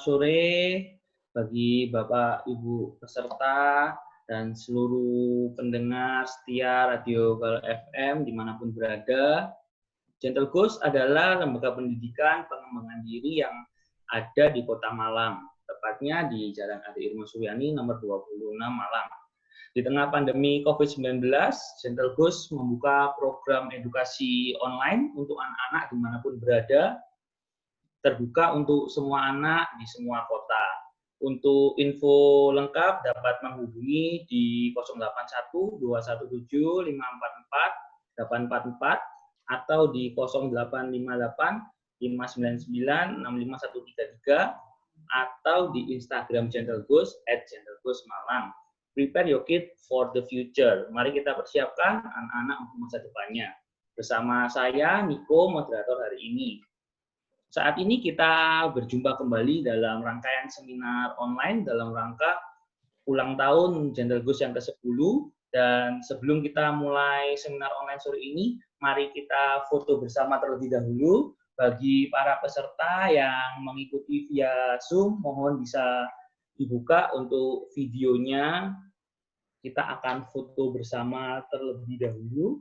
sore bagi Bapak Ibu peserta dan seluruh pendengar setia Radio Galuh FM dimanapun berada. Gentle Ghost adalah lembaga pendidikan pengembangan diri yang ada di Kota Malang, tepatnya di Jalan Adi Irma Suryani nomor 26 Malang. Di tengah pandemi COVID-19, Gentle Ghost membuka program edukasi online untuk anak-anak dimanapun berada, terbuka untuk semua anak di semua kota. Untuk info lengkap dapat menghubungi di 081 217 544 844 atau di 0858 599 65133 atau di Instagram Gentle Ghost @gentleghost_malang. Prepare your kid for the future. Mari kita persiapkan anak-anak untuk masa depannya. Bersama saya, Niko, moderator hari ini. Saat ini kita berjumpa kembali dalam rangkaian seminar online dalam rangka ulang tahun Gentle Ghost yang ke-10. Dan sebelum kita mulai seminar online sore ini, mari kita foto bersama terlebih dahulu. Bagi para peserta yang mengikuti via Zoom, mohon bisa dibuka untuk videonya. Kita akan foto bersama terlebih dahulu.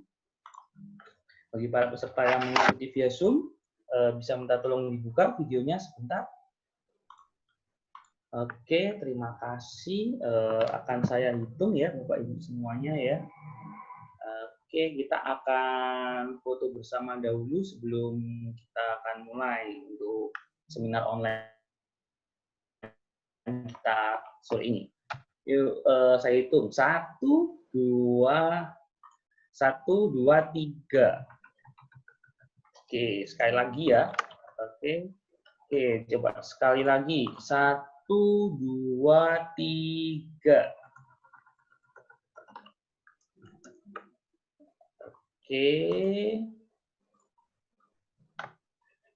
Bagi para peserta yang mengikuti via Zoom, bisa minta tolong dibuka videonya sebentar. Oke, terima kasih. Akan saya hitung ya, Bapak Ibu semuanya ya. Oke, kita akan foto bersama dahulu sebelum kita akan mulai untuk seminar online kita sore ini. Yuk, saya hitung. 1, 2, 3. Oke, sekali lagi ya. Oke, coba sekali lagi. 1, 2, 3.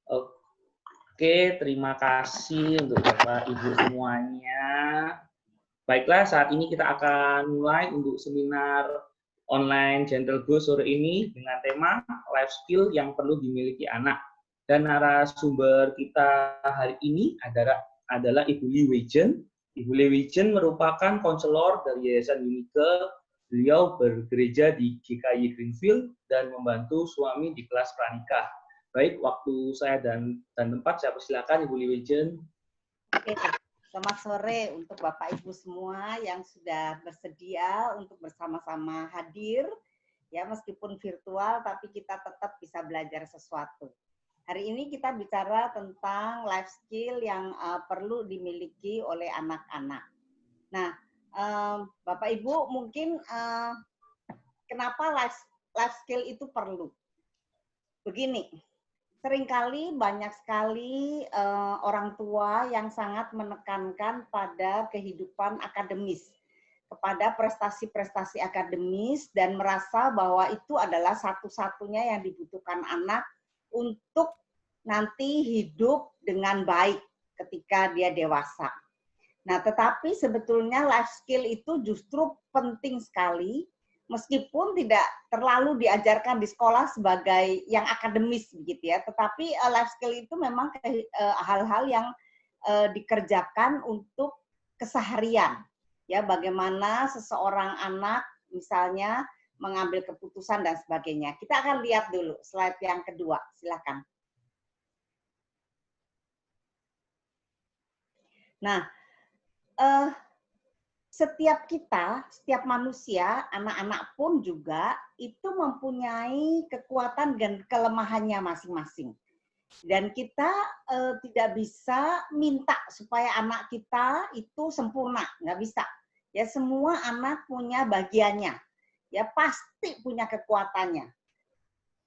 Oke, terima kasih untuk Bapak Ibu semuanya. Baiklah, saat ini kita akan mulai untuk seminar online Gentle Ghost sore ini dengan tema life skill yang perlu dimiliki anak. Dan narasumber kita hari ini adalah Ibu Lee Weijen. Ibu Lee Weijen merupakan konselor dari Yayasan Unike. Beliau bergereja di GKI Greenfield dan membantu suami di kelas pranikah. Baik, waktu saya dan tempat saya persilakan Ibu Lee Weijen. Oke. Selamat sore untuk Bapak Ibu semua yang sudah bersedia untuk bersama-sama hadir. Ya, meskipun virtual tapi kita tetap bisa belajar sesuatu. Hari ini kita bicara tentang life skill yang perlu dimiliki oleh anak-anak. Nah, Bapak Ibu mungkin kenapa life skill itu perlu? Begini. Seringkali banyak sekali orang tua yang sangat menekankan pada kehidupan akademis, kepada prestasi-prestasi akademis dan merasa bahwa itu adalah satu-satunya yang dibutuhkan anak untuk nanti hidup dengan baik ketika dia dewasa. Nah, tetapi sebetulnya life skill itu justru penting sekali, meskipun tidak terlalu diajarkan di sekolah sebagai yang akademis begitu ya, tetapi life skill itu memang hal-hal yang dikerjakan untuk keseharian. Ya, bagaimana seseorang anak misalnya mengambil keputusan dan sebagainya. Kita akan lihat dulu slide yang kedua, silakan. Nah, setiap setiap manusia, anak-anak pun juga itu mempunyai kekuatan dan kelemahannya masing-masing. Dan kita tidak bisa minta supaya anak kita itu sempurna, nggak bisa. Ya, semua anak punya bagiannya, ya pasti punya kekuatannya.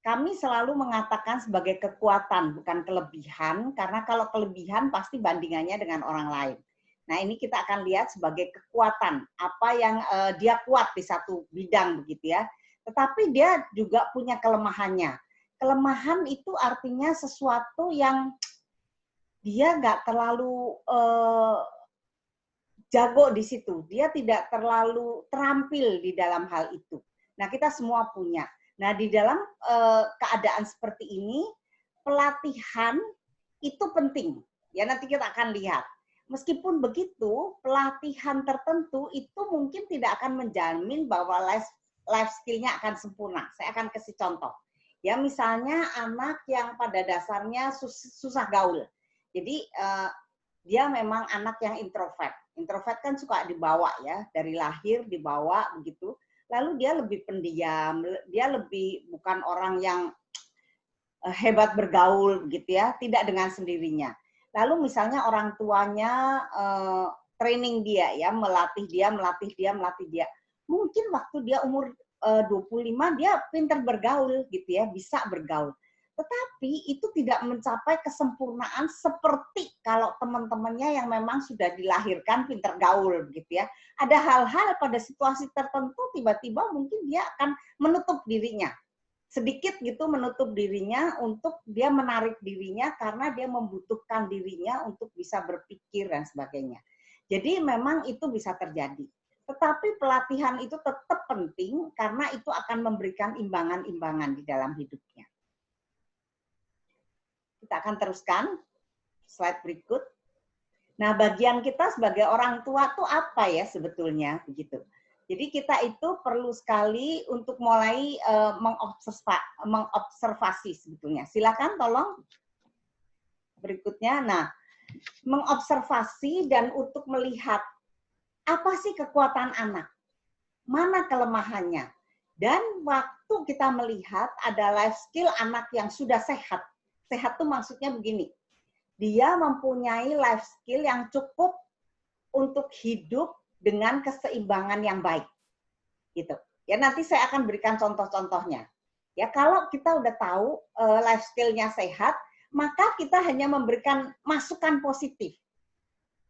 Kami selalu mengatakan sebagai kekuatan, bukan kelebihan, karena kalau kelebihan pasti bandingannya dengan orang lain. Nah, ini kita akan lihat sebagai kekuatan, apa yang dia kuat di satu bidang begitu ya. Tetapi dia juga punya kelemahannya. Kelemahan itu artinya sesuatu yang dia nggak terlalu jago di situ. Dia tidak terlalu terampil di dalam hal itu. Nah, kita semua punya. Nah, di dalam keadaan seperti ini, pelatihan itu penting. Ya, nanti kita akan lihat. Meskipun begitu, pelatihan tertentu itu mungkin tidak akan menjamin bahwa life skill-nya akan sempurna. Saya akan kasih contoh. Ya, misalnya anak yang pada dasarnya susah gaul. Jadi dia memang anak yang introvert. Introvert kan suka dibawa ya, dari lahir dibawa begitu. Lalu dia lebih pendiam, dia lebih bukan orang yang hebat bergaul gitu ya, tidak dengan sendirinya. Lalu misalnya orang tuanya training dia ya, melatih dia. Mungkin waktu dia umur 25 dia pintar bergaul gitu ya, bisa bergaul. Tetapi itu tidak mencapai kesempurnaan seperti kalau teman-temannya yang memang sudah dilahirkan pintar gaul gitu ya. Ada hal-hal pada situasi tertentu tiba-tiba mungkin dia akan menutup dirinya. Sedikit gitu menutup dirinya untuk dia menarik dirinya karena dia membutuhkan dirinya untuk bisa berpikir dan sebagainya. Jadi memang itu bisa terjadi. Tetapi pelatihan itu tetap penting karena itu akan memberikan imbangan-imbangan di dalam hidupnya. Kita akan teruskan slide berikut. Nah, bagian kita sebagai orang tua tuh apa ya sebetulnya begitu. Jadi kita itu perlu sekali untuk mulai mengobservasi sebetulnya. Silakan tolong berikutnya. Nah, mengobservasi dan untuk melihat apa sih kekuatan anak, mana kelemahannya. Dan waktu kita melihat ada life skill anak yang sudah sehat. Sehat tuh maksudnya begini, dia mempunyai life skill yang cukup untuk hidup dengan keseimbangan yang baik, gitu. Ya nanti saya akan berikan contoh-contohnya. Ya kalau kita udah tahu life skill-nya sehat, maka kita hanya memberikan masukan positif.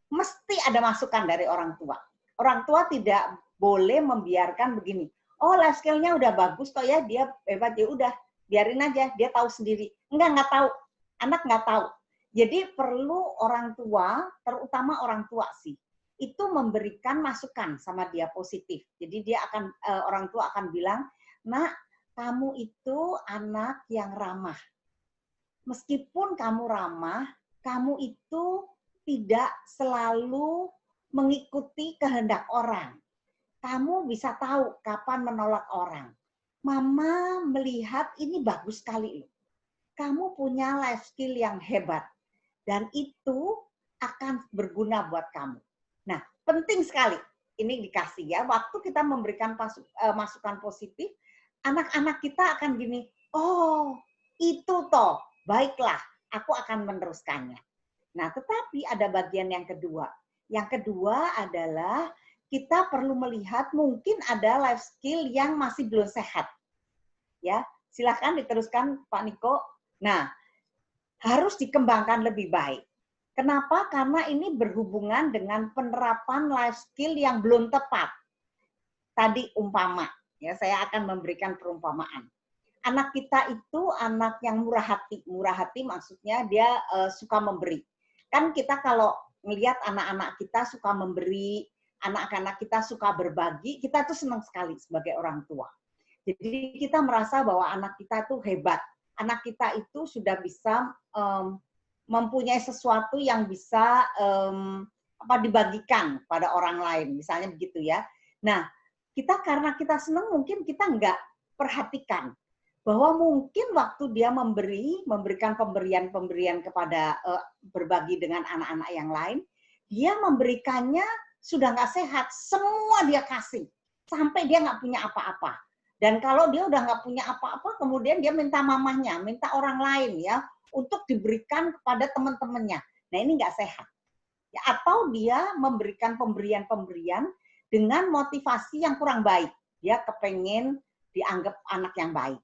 Mesti ada masukan dari orang tua. Orang tua tidak boleh membiarkan begini. Oh life skill-nya udah bagus kok ya, dia hebat ya udah biarin aja, dia tahu sendiri. Enggak tahu, anak nggak tahu. Jadi perlu orang tua, terutama orang tua sih, itu memberikan masukan sama dia positif. Jadi dia akan orang tua akan bilang, "Nak, kamu itu anak yang ramah. Meskipun kamu ramah, kamu itu tidak selalu mengikuti kehendak orang. Kamu bisa tahu kapan menolak orang. Mama melihat ini bagus sekali. Kamu punya life skill yang hebat dan itu akan berguna buat kamu." Nah, penting sekali ini dikasih ya. Waktu kita memberikan masukan positif, anak-anak kita akan gini, oh itu toh, baiklah, aku akan meneruskannya. Nah, tetapi ada bagian yang kedua. Yang kedua adalah kita perlu melihat mungkin ada life skill yang masih belum sehat. Ya, silakan diteruskan Pak Niko. Nah, harus dikembangkan lebih baik. Kenapa? Karena ini berhubungan dengan penerapan life skill yang belum tepat. Tadi umpama, ya saya akan memberikan perumpamaan. Anak kita itu anak yang murah hati. Murah hati maksudnya dia suka memberi. Kan kita kalau melihat anak-anak kita suka memberi, anak-anak kita suka berbagi, kita tuh senang sekali sebagai orang tua. Jadi kita merasa bahwa anak kita itu hebat. Anak kita itu sudah bisa mempunyai sesuatu yang bisa dibagikan pada orang lain, misalnya begitu ya. Nah, kita karena kita senang mungkin kita nggak perhatikan bahwa mungkin waktu dia memberikan pemberian kepada berbagi dengan anak-anak yang lain, dia memberikannya sudah nggak sehat, semua dia kasih sampai dia nggak punya apa-apa. Dan kalau dia udah nggak punya apa-apa, kemudian dia minta mamahnya, minta orang lain ya, untuk diberikan kepada teman-temannya. Nah ini nggak sehat. Ya, atau dia memberikan pemberian-pemberian dengan motivasi yang kurang baik. Dia kepengen dianggap anak yang baik.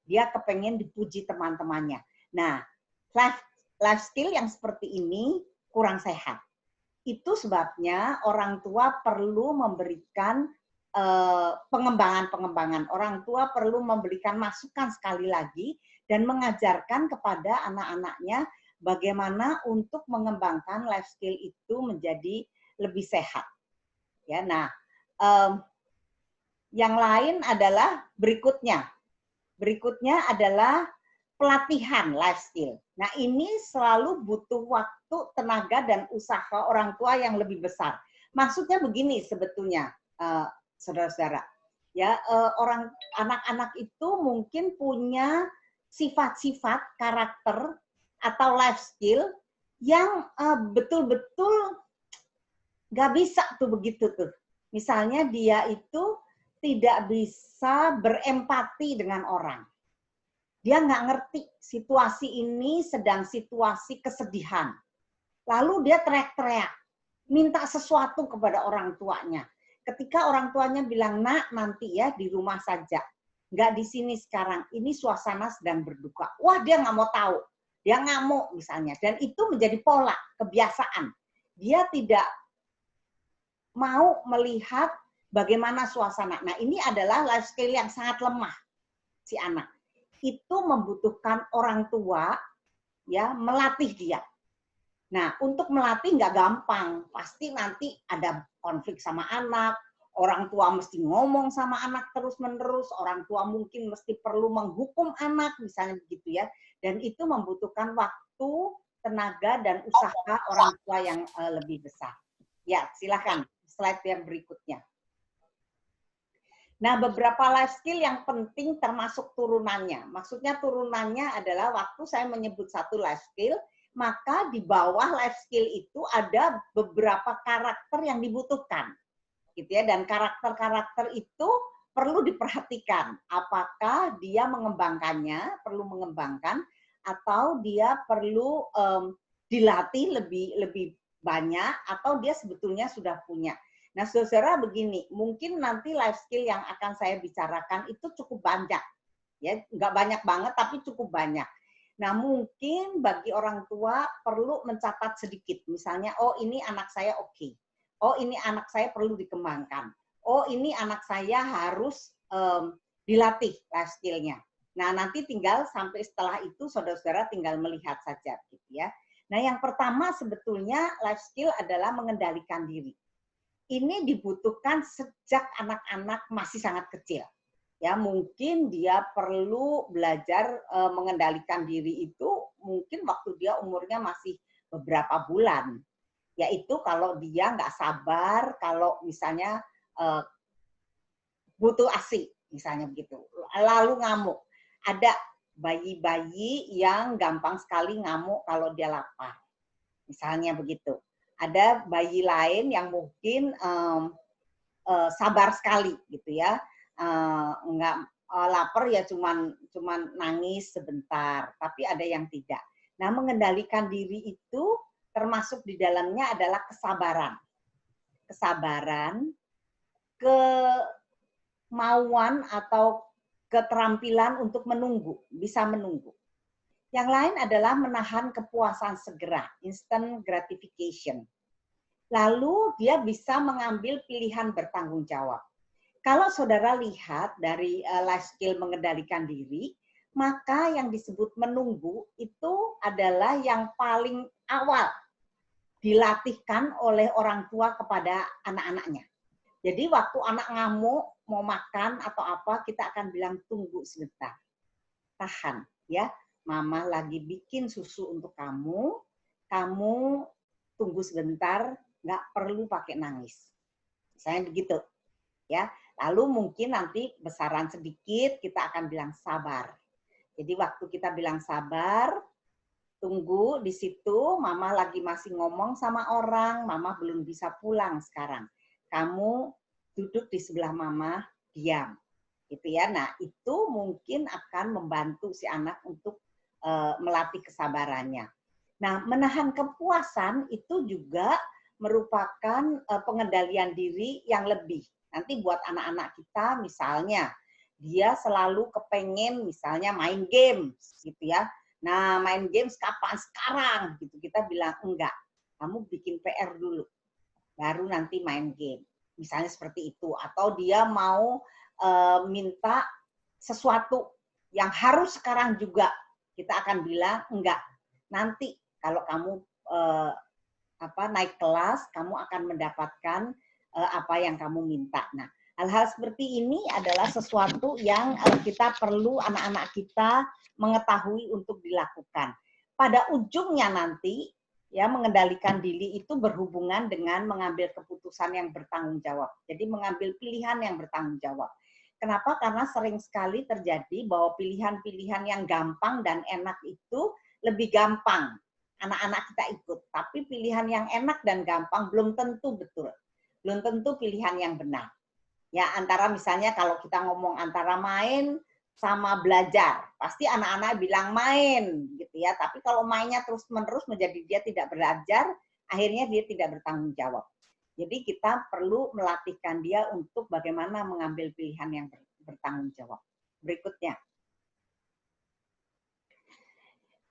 Dia kepengen dipuji teman-temannya. Nah, life skill yang seperti ini kurang sehat. Itu sebabnya orang tua perlu memberikan pengembangan-pengembangan. Orang tua perlu memberikan masukan sekali lagi dan mengajarkan kepada anak-anaknya bagaimana untuk mengembangkan life skill itu menjadi lebih sehat. Ya, nah, yang lain adalah berikutnya. Berikutnya adalah pelatihan life skill. Nah, ini selalu butuh waktu, tenaga, dan usaha orang tua yang lebih besar. Maksudnya begini sebetulnya, saudara-saudara. Ya, orang anak-anak itu mungkin punya sifat-sifat, karakter, atau life skill yang betul-betul nggak bisa tuh begitu tuh. Misalnya dia itu tidak bisa berempati dengan orang. Dia nggak ngerti situasi ini sedang situasi kesedihan. Lalu dia teriak-teriak, minta sesuatu kepada orang tuanya. Ketika orang tuanya bilang, nak nanti ya di rumah saja. Nggak di sini sekarang, ini suasana sedang berduka. Wah, dia nggak mau tahu. Dia ngamuk misalnya. Dan itu menjadi pola, kebiasaan. Dia tidak mau melihat bagaimana suasana. Nah, ini adalah life skill yang sangat lemah si anak. Itu membutuhkan orang tua ya melatih dia. Nah, untuk melatih nggak gampang. Pasti nanti ada konflik sama anak, orang tua mesti ngomong sama anak terus-menerus, orang tua mungkin mesti perlu menghukum anak, misalnya begitu ya. Dan itu membutuhkan waktu, tenaga, dan usaha orang tua yang lebih besar. Ya, silakan slide yang berikutnya. Nah, beberapa life skill yang penting termasuk turunannya. Maksudnya turunannya adalah waktu saya menyebut satu life skill, maka di bawah life skill itu ada beberapa karakter yang dibutuhkan. Gitu ya, dan karakter-karakter itu perlu diperhatikan. Apakah dia mengembangkannya, perlu mengembangkan, atau dia perlu dilatih lebih banyak, atau dia sebetulnya sudah punya. Nah, saudara begini, mungkin nanti life skill yang akan saya bicarakan itu cukup banyak. Ya, nggak banyak banget, tapi cukup banyak. Nah, mungkin bagi orang tua perlu mencatat sedikit. Misalnya, oh ini anak saya oke. Oh ini anak saya perlu dikembangkan. Oh ini anak saya harus dilatih life skill-nya. Nah, nanti tinggal sampai setelah itu saudara-saudara tinggal melihat saja. Gitu ya. Nah, yang pertama sebetulnya life skill adalah mengendalikan diri. Ini dibutuhkan sejak anak-anak masih sangat kecil. Ya, mungkin dia perlu belajar mengendalikan diri itu mungkin waktu dia umurnya masih beberapa bulan. Yaitu kalau dia nggak sabar, kalau misalnya butuh ASI, misalnya begitu. Lalu ngamuk. Ada bayi-bayi yang gampang sekali ngamuk kalau dia lapar. Misalnya begitu. Ada bayi lain yang mungkin sabar sekali gitu ya, nggak lapar ya cuman nangis sebentar, tapi ada yang tidak. Nah, mengendalikan diri itu termasuk di dalamnya adalah kesabaran, kemauan atau keterampilan untuk menunggu, bisa menunggu. Yang lain adalah menahan kepuasan segera, instant gratification. Lalu dia bisa mengambil pilihan bertanggung jawab. Kalau saudara lihat dari life skill mengendalikan diri, maka yang disebut menunggu itu adalah yang paling awal dilatihkan oleh orang tua kepada anak-anaknya. Jadi waktu anak ngamuk, mau makan atau apa, kita akan bilang tunggu sebentar. Tahan ya, mama lagi bikin susu untuk kamu tunggu sebentar, nggak perlu pakai nangis. Misalnya begitu. Ya, lalu mungkin nanti besaran sedikit kita akan bilang sabar. Jadi waktu kita bilang sabar, tunggu di situ, mama lagi masih ngomong sama orang, mama belum bisa pulang sekarang. Kamu duduk di sebelah mama, diam. Gitu ya. Nah, itu mungkin akan membantu si anak untuk melatih kesabarannya. Nah, menahan kepuasan itu juga merupakan pengendalian diri yang lebih. Nanti buat anak-anak kita misalnya, dia selalu kepengen misalnya main games gitu ya. Nah, main games kapan? Sekarang gitu. Kita bilang enggak. Kamu bikin PR dulu. Baru nanti main game. Misalnya seperti itu. Atau dia mau minta sesuatu yang harus sekarang juga. Kita akan bilang enggak. Nanti kalau kamu naik kelas, kamu akan mendapatkan apa yang kamu minta. Nah, Hal-hal seperti ini adalah sesuatu yang kita perlu anak-anak kita mengetahui untuk dilakukan. Pada ujungnya nanti, ya mengendalikan diri itu berhubungan dengan mengambil keputusan yang bertanggung jawab. Jadi mengambil pilihan yang bertanggung jawab. Kenapa? Karena sering sekali terjadi bahwa pilihan-pilihan yang gampang dan enak itu lebih gampang anak-anak kita ikut. Tapi pilihan yang enak dan gampang belum tentu betul. Belum tentu pilihan yang benar. Ya, antara misalnya kalau kita ngomong antara main sama belajar, pasti anak-anak bilang main gitu ya. Tapi kalau mainnya terus-menerus menjadi dia tidak belajar, akhirnya dia tidak bertanggung jawab. Jadi kita perlu melatihkan dia untuk bagaimana mengambil pilihan yang bertanggung jawab. Berikutnya.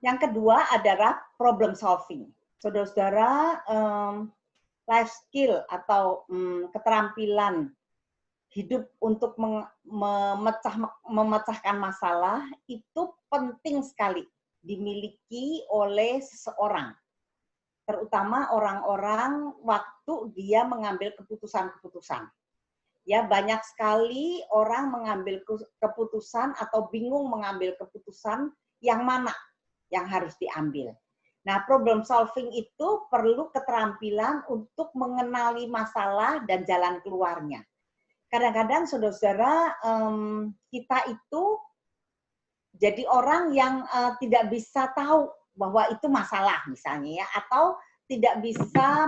Yang kedua adalah problem solving. Saudara-saudara, life skill atau keterampilan hidup untuk memecahkan masalah itu penting sekali dimiliki oleh seseorang. Terutama orang-orang waktu dia mengambil keputusan-keputusan. Ya, banyak sekali orang mengambil keputusan atau bingung mengambil keputusan yang mana yang harus diambil. Nah, problem solving itu perlu keterampilan untuk mengenali masalah dan jalan keluarnya. Kadang-kadang saudara-saudara kita itu jadi orang yang tidak bisa tahu bahwa itu masalah misalnya ya, atau tidak bisa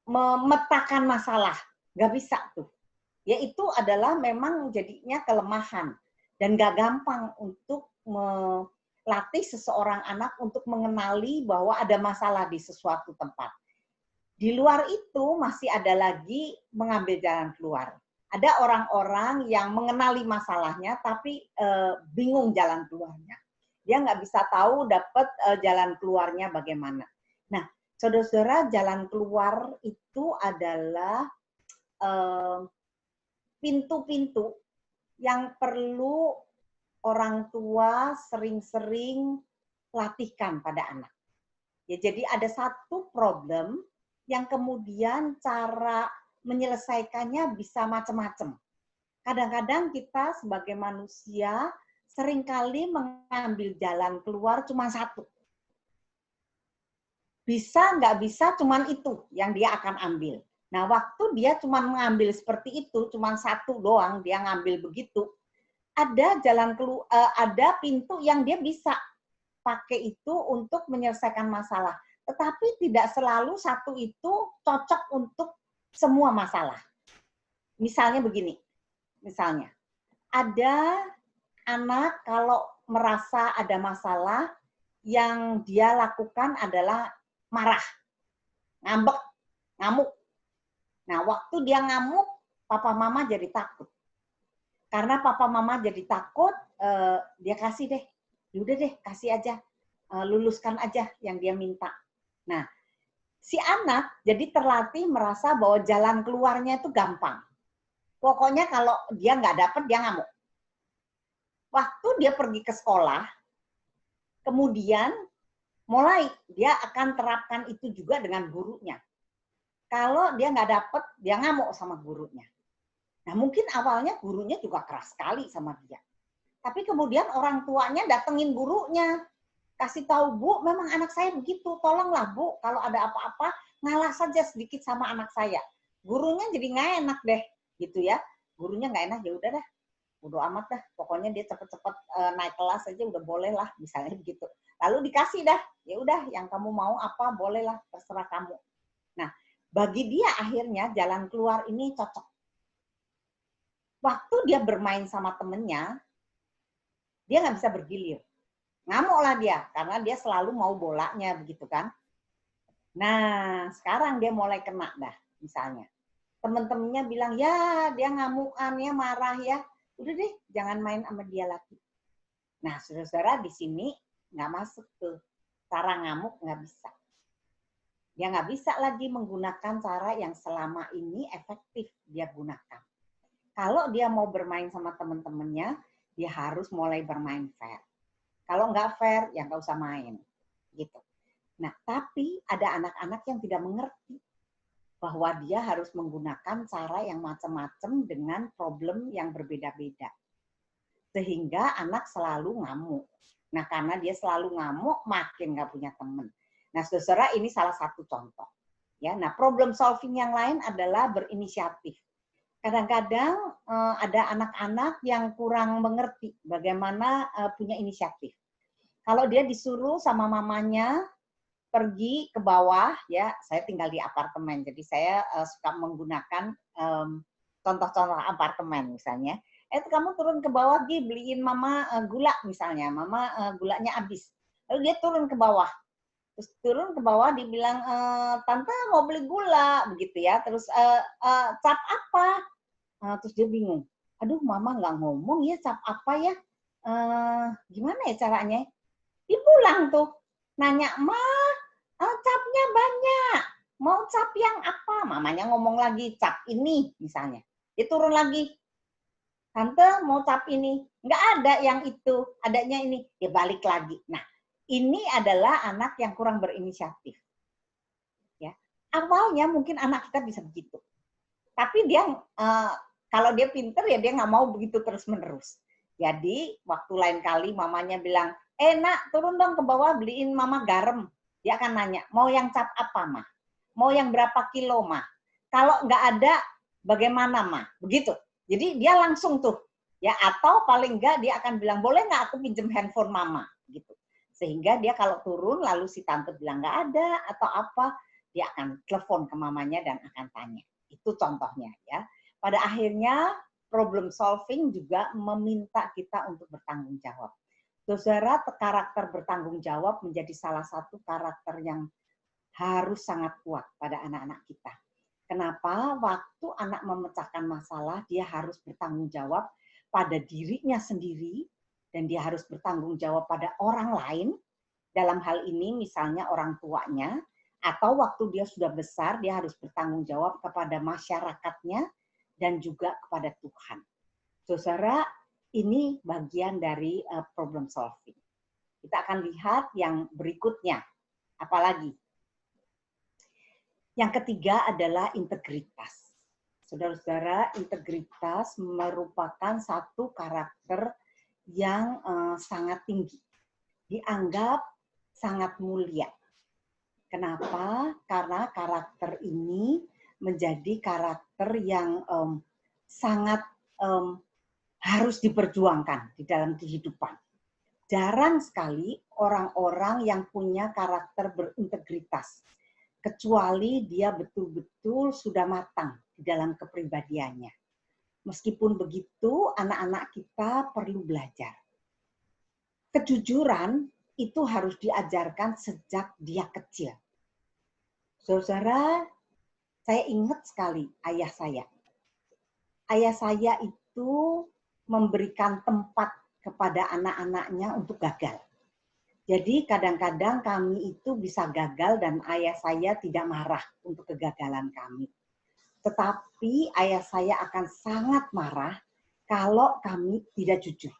memetakan masalah, nggak bisa tuh. Ya itu adalah memang jadinya kelemahan dan nggak gampang untuk melatih seseorang anak untuk mengenali bahwa ada masalah di sesuatu tempat. Di luar itu masih ada lagi mengambil jalan keluar. Ada orang-orang yang mengenali masalahnya tapi bingung jalan keluarnya. Dia nggak bisa tahu dapat jalan keluarnya bagaimana. Nah, saudara-saudara, jalan keluar itu adalah pintu-pintu yang perlu orang tua sering-sering latihkan pada anak. Ya, jadi ada satu problem yang kemudian cara menyelesaikannya bisa macam-macam. Kadang-kadang kita sebagai manusia seringkali mengambil jalan keluar cuma satu. Bisa nggak bisa cuman itu yang dia akan ambil. Nah, waktu dia cuma mengambil seperti itu, cuma satu doang, dia ngambil begitu, ada jalan keluar, ada pintu yang dia bisa pakai itu untuk menyelesaikan masalah. Tetapi tidak selalu satu itu cocok untuk semua masalah. Misalnya begini, misalnya ada anak kalau merasa ada masalah, yang dia lakukan adalah marah, ngambek, ngamuk. Nah, waktu dia ngamuk, papa mama jadi takut. Karena papa mama jadi takut, dia kasih deh, yaudah deh, kasih aja, luluskan aja yang dia minta. Nah, si anak jadi terlatih merasa bahwa jalan keluarnya itu gampang. Pokoknya kalau dia nggak dapet, dia ngamuk. Waktu dia pergi ke sekolah, kemudian mulai dia akan terapkan itu juga dengan gurunya. Kalau dia nggak dapet, dia ngamuk sama gurunya. Nah, mungkin awalnya gurunya juga keras sekali sama dia. Tapi kemudian orang tuanya datengin gurunya. Kasih tahu, Bu, memang anak saya begitu. Tolonglah, Bu, kalau ada apa-apa, ngalah saja sedikit sama anak saya. Gurunya jadi nggak enak deh, gitu ya. Gurunya nggak enak, ya udah dah. Bodo amat dah. Pokoknya dia cepet-cepet naik kelas aja udah boleh lah, misalnya begitu. Lalu dikasih dah, ya udah yang kamu mau apa, bolehlah, terserah kamu. Nah, bagi dia akhirnya jalan keluar ini cocok. Waktu dia bermain sama temennya, dia nggak bisa bergilir. Ngamuklah dia, karena dia selalu mau bolanya, begitu kan. Nah, sekarang dia mulai kena dah, misalnya. Temen-temennya bilang, ya dia ngamukan, ya marah ya. Udah deh, jangan main sama dia lagi. Nah, saudara-saudara di sini nggak masuk tuh. Cara ngamuk nggak bisa. Dia nggak bisa lagi menggunakan cara yang selama ini efektif dia gunakan. Kalau dia mau bermain sama teman-temannya, dia harus mulai bermain fair. Kalau nggak fair, ya nggak usah main. Gitu. Nah, tapi ada anak-anak yang tidak mengerti. bahwa dia harus menggunakan cara yang macam-macam dengan problem yang berbeda-beda. Sehingga anak selalu ngamuk. Nah, karena dia selalu ngamuk, makin nggak punya teman. Nah, saudara, ini salah satu contoh. Ya, nah problem solving yang lain adalah berinisiatif. Kadang-kadang ada anak-anak yang kurang mengerti bagaimana punya inisiatif. Kalau dia disuruh sama mamanya pergi ke bawah, ya, saya tinggal di apartemen, jadi saya suka menggunakan contoh-contoh apartemen misalnya. Kamu turun ke bawah, Gi, beliin mama gula misalnya, mama gulanya habis. Lalu dia turun ke bawah. Terus turun ke bawah dibilang, tante mau beli gula, begitu ya. Terus cap apa? Terus dia bingung. Aduh, mama nggak ngomong ya cap apa ya? Gimana ya caranya? Dia pulang tuh, nanya, Ma, capnya banyak. Mau cap yang apa? Mamanya ngomong lagi, cap ini misalnya. Dia turun lagi. Tante mau cap ini. Nggak ada yang itu, adanya ini. Dia balik lagi. Nah, ini adalah anak yang kurang berinisiatif. Ya, awalnya mungkin anak kita bisa begitu, tapi dia kalau dia pinter ya dia nggak mau begitu terus-menerus. Jadi waktu lain kali mamanya bilang, nak turun dong ke bawah beliin mama garam. Dia akan nanya, mau yang cap apa, Ma? Mau yang berapa kilo, Ma? Kalau nggak ada, bagaimana, Ma? Begitu. Jadi dia langsung tuh, ya, atau paling nggak dia akan bilang, boleh nggak aku pinjem handphone mama? Gitu. Sehingga dia kalau turun lalu si tante bilang nggak ada atau apa, dia akan telepon ke mamanya dan akan tanya. Itu contohnya, ya. Pada akhirnya problem solving juga meminta kita untuk bertanggung jawab. Saudara, karakter bertanggung jawab menjadi salah satu karakter yang harus sangat kuat pada anak-anak kita. Kenapa? Waktu anak memecahkan masalah, dia harus bertanggung jawab pada dirinya sendiri, dan dia harus bertanggung jawab pada orang lain, dalam hal ini misalnya orang tuanya, atau waktu dia sudah besar, dia harus bertanggung jawab kepada masyarakatnya, dan juga kepada Tuhan. Saudara, ini bagian dari problem solving. Kita akan lihat yang berikutnya. Apalagi? Yang ketiga adalah integritas. Saudara-saudara, integritas merupakan satu karakter yang sangat tinggi. Dianggap sangat mulia. Kenapa? Karena karakter ini menjadi karakter yang sangat harus diperjuangkan di dalam kehidupan. Jarang sekali orang-orang yang punya karakter berintegritas, kecuali dia betul-betul sudah matang di dalam kepribadiannya. Meskipun begitu, anak-anak kita perlu belajar. Kejujuran itu harus diajarkan sejak dia kecil. Saudara, saya ingat sekali ayah saya. Ayah saya itu memberikan tempat kepada anak-anaknya untuk gagal. Jadi kadang-kadang kami itu bisa gagal dan ayah saya tidak marah untuk kegagalan kami. Tetapi ayah saya akan sangat marah kalau kami tidak jujur.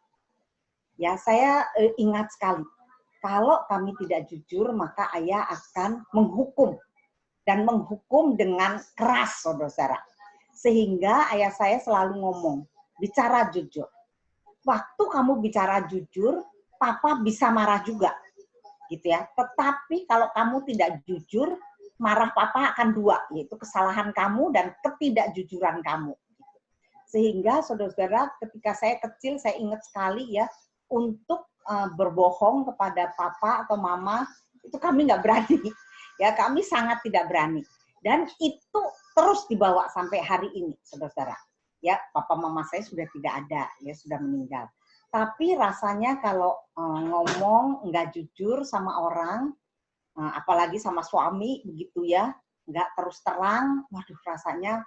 Ya, saya ingat sekali. Kalau kami tidak jujur, maka ayah akan menghukum. Dan menghukum dengan keras, saudara. Sehingga ayah saya selalu ngomong, bicara jujur. Waktu kamu bicara jujur, Papa bisa marah juga, gitu ya. Tetapi kalau kamu tidak jujur, marah Papa akan dua, yaitu kesalahan kamu dan ketidakjujuran kamu. Sehingga saudara-saudara, ketika saya kecil, saya ingat sekali ya, untuk berbohong kepada Papa atau Mama, itu kami nggak berani. Ya, kami sangat tidak berani. Dan itu terus dibawa sampai hari ini, saudara-saudara. Ya, Papa Mama saya sudah tidak ada, ya sudah meninggal. Tapi rasanya kalau ngomong nggak jujur sama orang, apalagi sama suami begitu ya, nggak terus terang, waduh rasanya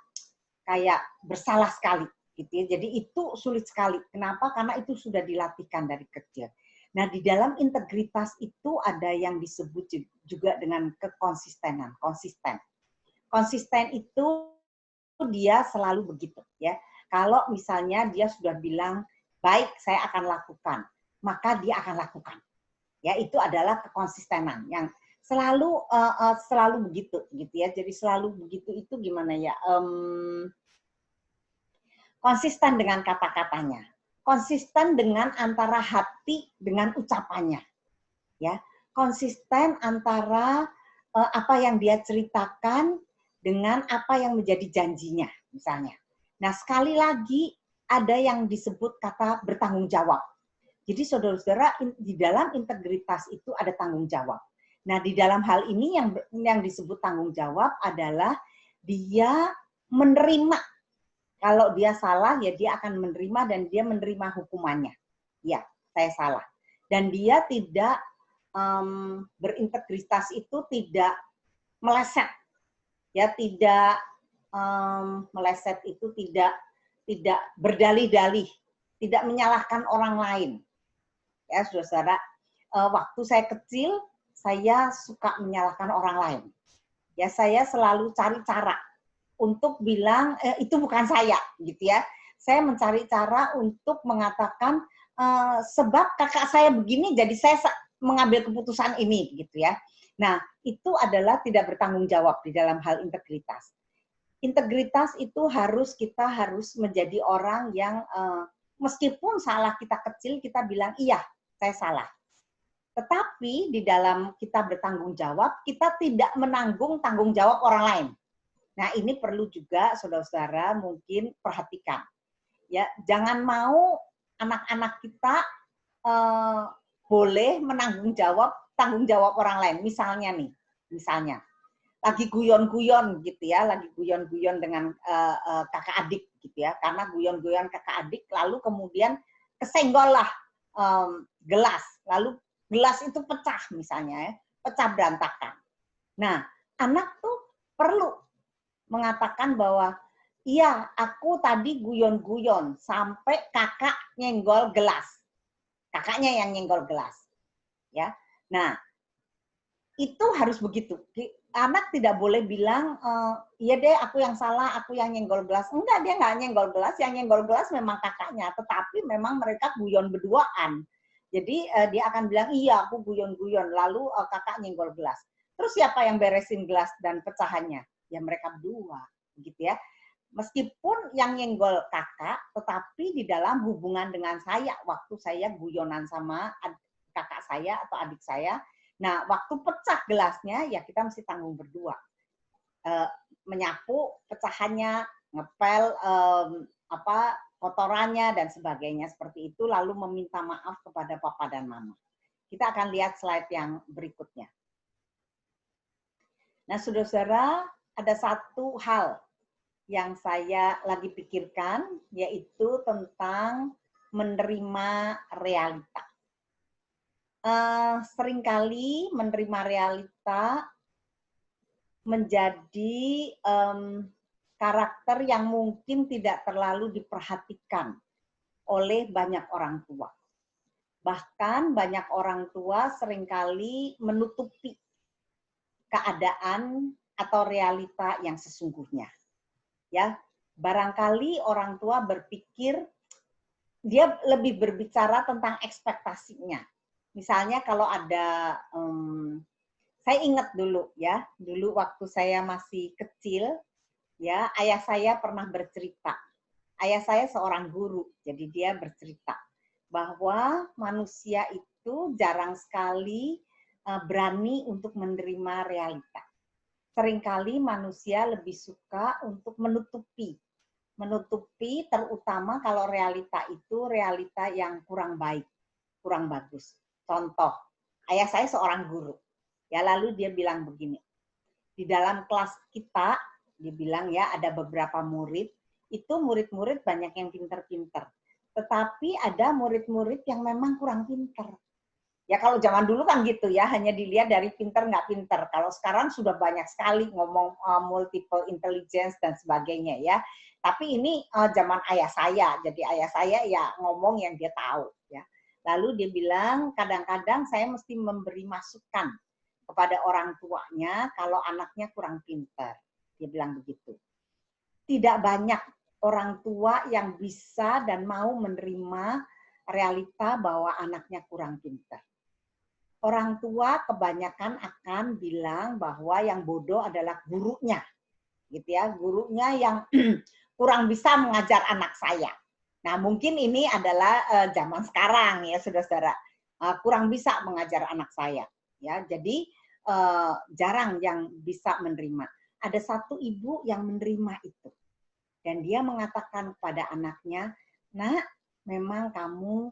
kayak bersalah sekali, gitu ya. Jadi itu sulit sekali. Kenapa? Karena itu sudah dilatihkan dari kecil. Nah, di dalam integritas itu ada yang disebut juga dengan kekonsistenan, konsisten. Konsisten itu dia selalu begitu ya. Kalau misalnya dia sudah bilang, baik saya akan lakukan, maka dia akan lakukan. Ya, itu adalah kekonsistenan yang selalu begitu gitu ya. Jadi selalu begitu itu gimana ya? Konsisten dengan kata-katanya, konsisten dengan antara hati dengan ucapannya, ya, konsisten antara apa yang dia ceritakan dengan apa yang menjadi janjinya, misalnya. Nah, sekali lagi ada yang disebut kata bertanggung jawab. Jadi saudara-saudara, di dalam integritas itu ada tanggung jawab. Nah, di dalam hal ini yang disebut tanggung jawab adalah dia menerima. Kalau dia salah, ya dia akan menerima dan dia menerima hukumannya. Ya, saya salah. Dan dia tidak berintegritas itu tidak meleset. Ya, tidak meleset itu tidak berdalih-dalih, tidak menyalahkan orang lain. Ya, saudara, waktu saya kecil, saya suka menyalahkan orang lain. Ya, saya selalu cari cara untuk bilang itu bukan saya, gitu ya. Saya mencari cara untuk mengatakan sebab kakak saya begini, jadi saya mengambil keputusan ini, gitu ya. Nah, itu adalah tidak bertanggung jawab di dalam hal integritas. Integritas itu kita harus menjadi orang yang meskipun salah kita kecil, kita bilang iya, saya salah. Tetapi di dalam kita bertanggung jawab, kita tidak menanggung tanggung jawab orang lain. Nah, ini perlu juga saudara-saudara mungkin perhatikan. Ya, jangan mau anak-anak kita boleh tanggung jawab orang lain. Misalnya lagi guyon-guyon gitu ya, lagi guyon-guyon dengan kakak adik gitu ya. Karena guyon-guyon kakak adik lalu kemudian kesenggol lah gelas, lalu gelas itu pecah misalnya ya, pecah berantakan. Nah, anak tuh perlu mengatakan bahwa iya, aku tadi guyon-guyon sampai kakak nyenggol gelas. Kakaknya yang nyenggol gelas. Ya. Nah, itu harus begitu. Anak tidak boleh bilang, iya deh aku yang salah, aku yang nyenggol gelas. Enggak, dia nggak nyenggol gelas. Yang nyenggol gelas memang kakaknya. Tetapi memang mereka guyon berduaan. Jadi dia akan bilang, iya aku guyon-guyon. Lalu kakak nyenggol gelas. Terus siapa yang beresin gelas dan pecahannya? Ya mereka berdua, gitu ya. Meskipun yang nyenggol kakak, tetapi di dalam hubungan dengan saya, waktu saya guyonan sama kakak saya atau adik saya, nah waktu pecah gelasnya, ya kita mesti tanggung berdua. Menyapu pecahannya, ngepel kotorannya dan sebagainya seperti itu, lalu meminta maaf kepada papa dan mama. Kita akan lihat slide yang berikutnya. Nah, saudara-saudara, ada satu hal yang saya lagi pikirkan, yaitu tentang menerima realita. Seringkali menerima realita menjadi karakter yang mungkin tidak terlalu diperhatikan oleh banyak orang tua. Bahkan banyak orang tua seringkali menutupi keadaan atau realita yang sesungguhnya. Ya, barangkali orang tua berpikir dia lebih berbicara tentang ekspektasinya. Misalnya kalau ada, saya ingat dulu ya, dulu waktu saya masih kecil, ya ayah saya pernah bercerita. Ayah saya seorang guru, jadi dia bercerita bahwa manusia itu jarang sekali berani untuk menerima realita. Seringkali manusia lebih suka untuk menutupi terutama kalau realita itu realita yang kurang baik, kurang bagus. Contoh, ayah saya seorang guru. Ya, lalu dia bilang begini. Di dalam kelas kita, dia bilang ya ada beberapa murid, itu murid-murid banyak yang pinter-pinter. Tetapi ada murid-murid yang memang kurang pinter. Ya kalau zaman dulu kan gitu ya, hanya dilihat dari pinter nggak pinter. Kalau sekarang sudah banyak sekali ngomong multiple intelligence dan sebagainya ya. Tapi ini zaman ayah saya, jadi ayah saya ya ngomong yang dia tahu. Ya. Lalu dia bilang kadang-kadang saya mesti memberi masukan kepada orang tuanya kalau anaknya kurang pinter. Dia bilang begitu. Tidak banyak orang tua yang bisa dan mau menerima realita bahwa anaknya kurang pinter. orang tua kebanyakan akan bilang bahwa yang bodoh adalah gurunya, gitu ya, gurunya yang kurang bisa mengajar anak saya. Nah, mungkin ini adalah zaman sekarang ya, saudara-saudara, kurang bisa mengajar anak saya, ya. Jadi jarang yang bisa menerima. Ada satu ibu yang menerima itu, dan dia mengatakan kepada anaknya, "Nak, memang kamu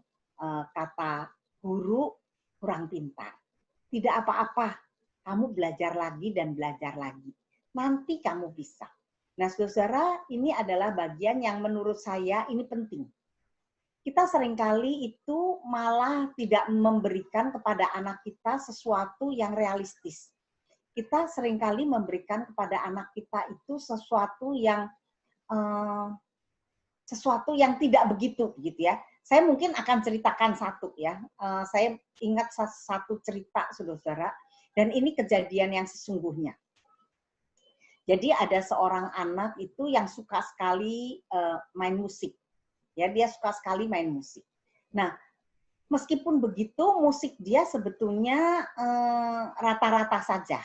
kata guru kurang pintar. Tidak apa-apa, kamu belajar lagi dan belajar lagi. Nanti kamu bisa." Nah, saudara, ini adalah bagian yang menurut saya ini penting. Kita seringkali itu malah tidak memberikan kepada anak kita sesuatu yang realistis. Kita seringkali memberikan kepada anak kita itu sesuatu yang tidak begitu, gitu ya. Saya mungkin akan ceritakan satu ya. Saya ingat satu cerita, saudara, dan ini kejadian yang sesungguhnya. Jadi ada seorang anak itu yang suka sekali main musik. Ya, dia suka sekali main musik. Nah, meskipun begitu, musik dia sebetulnya rata-rata saja.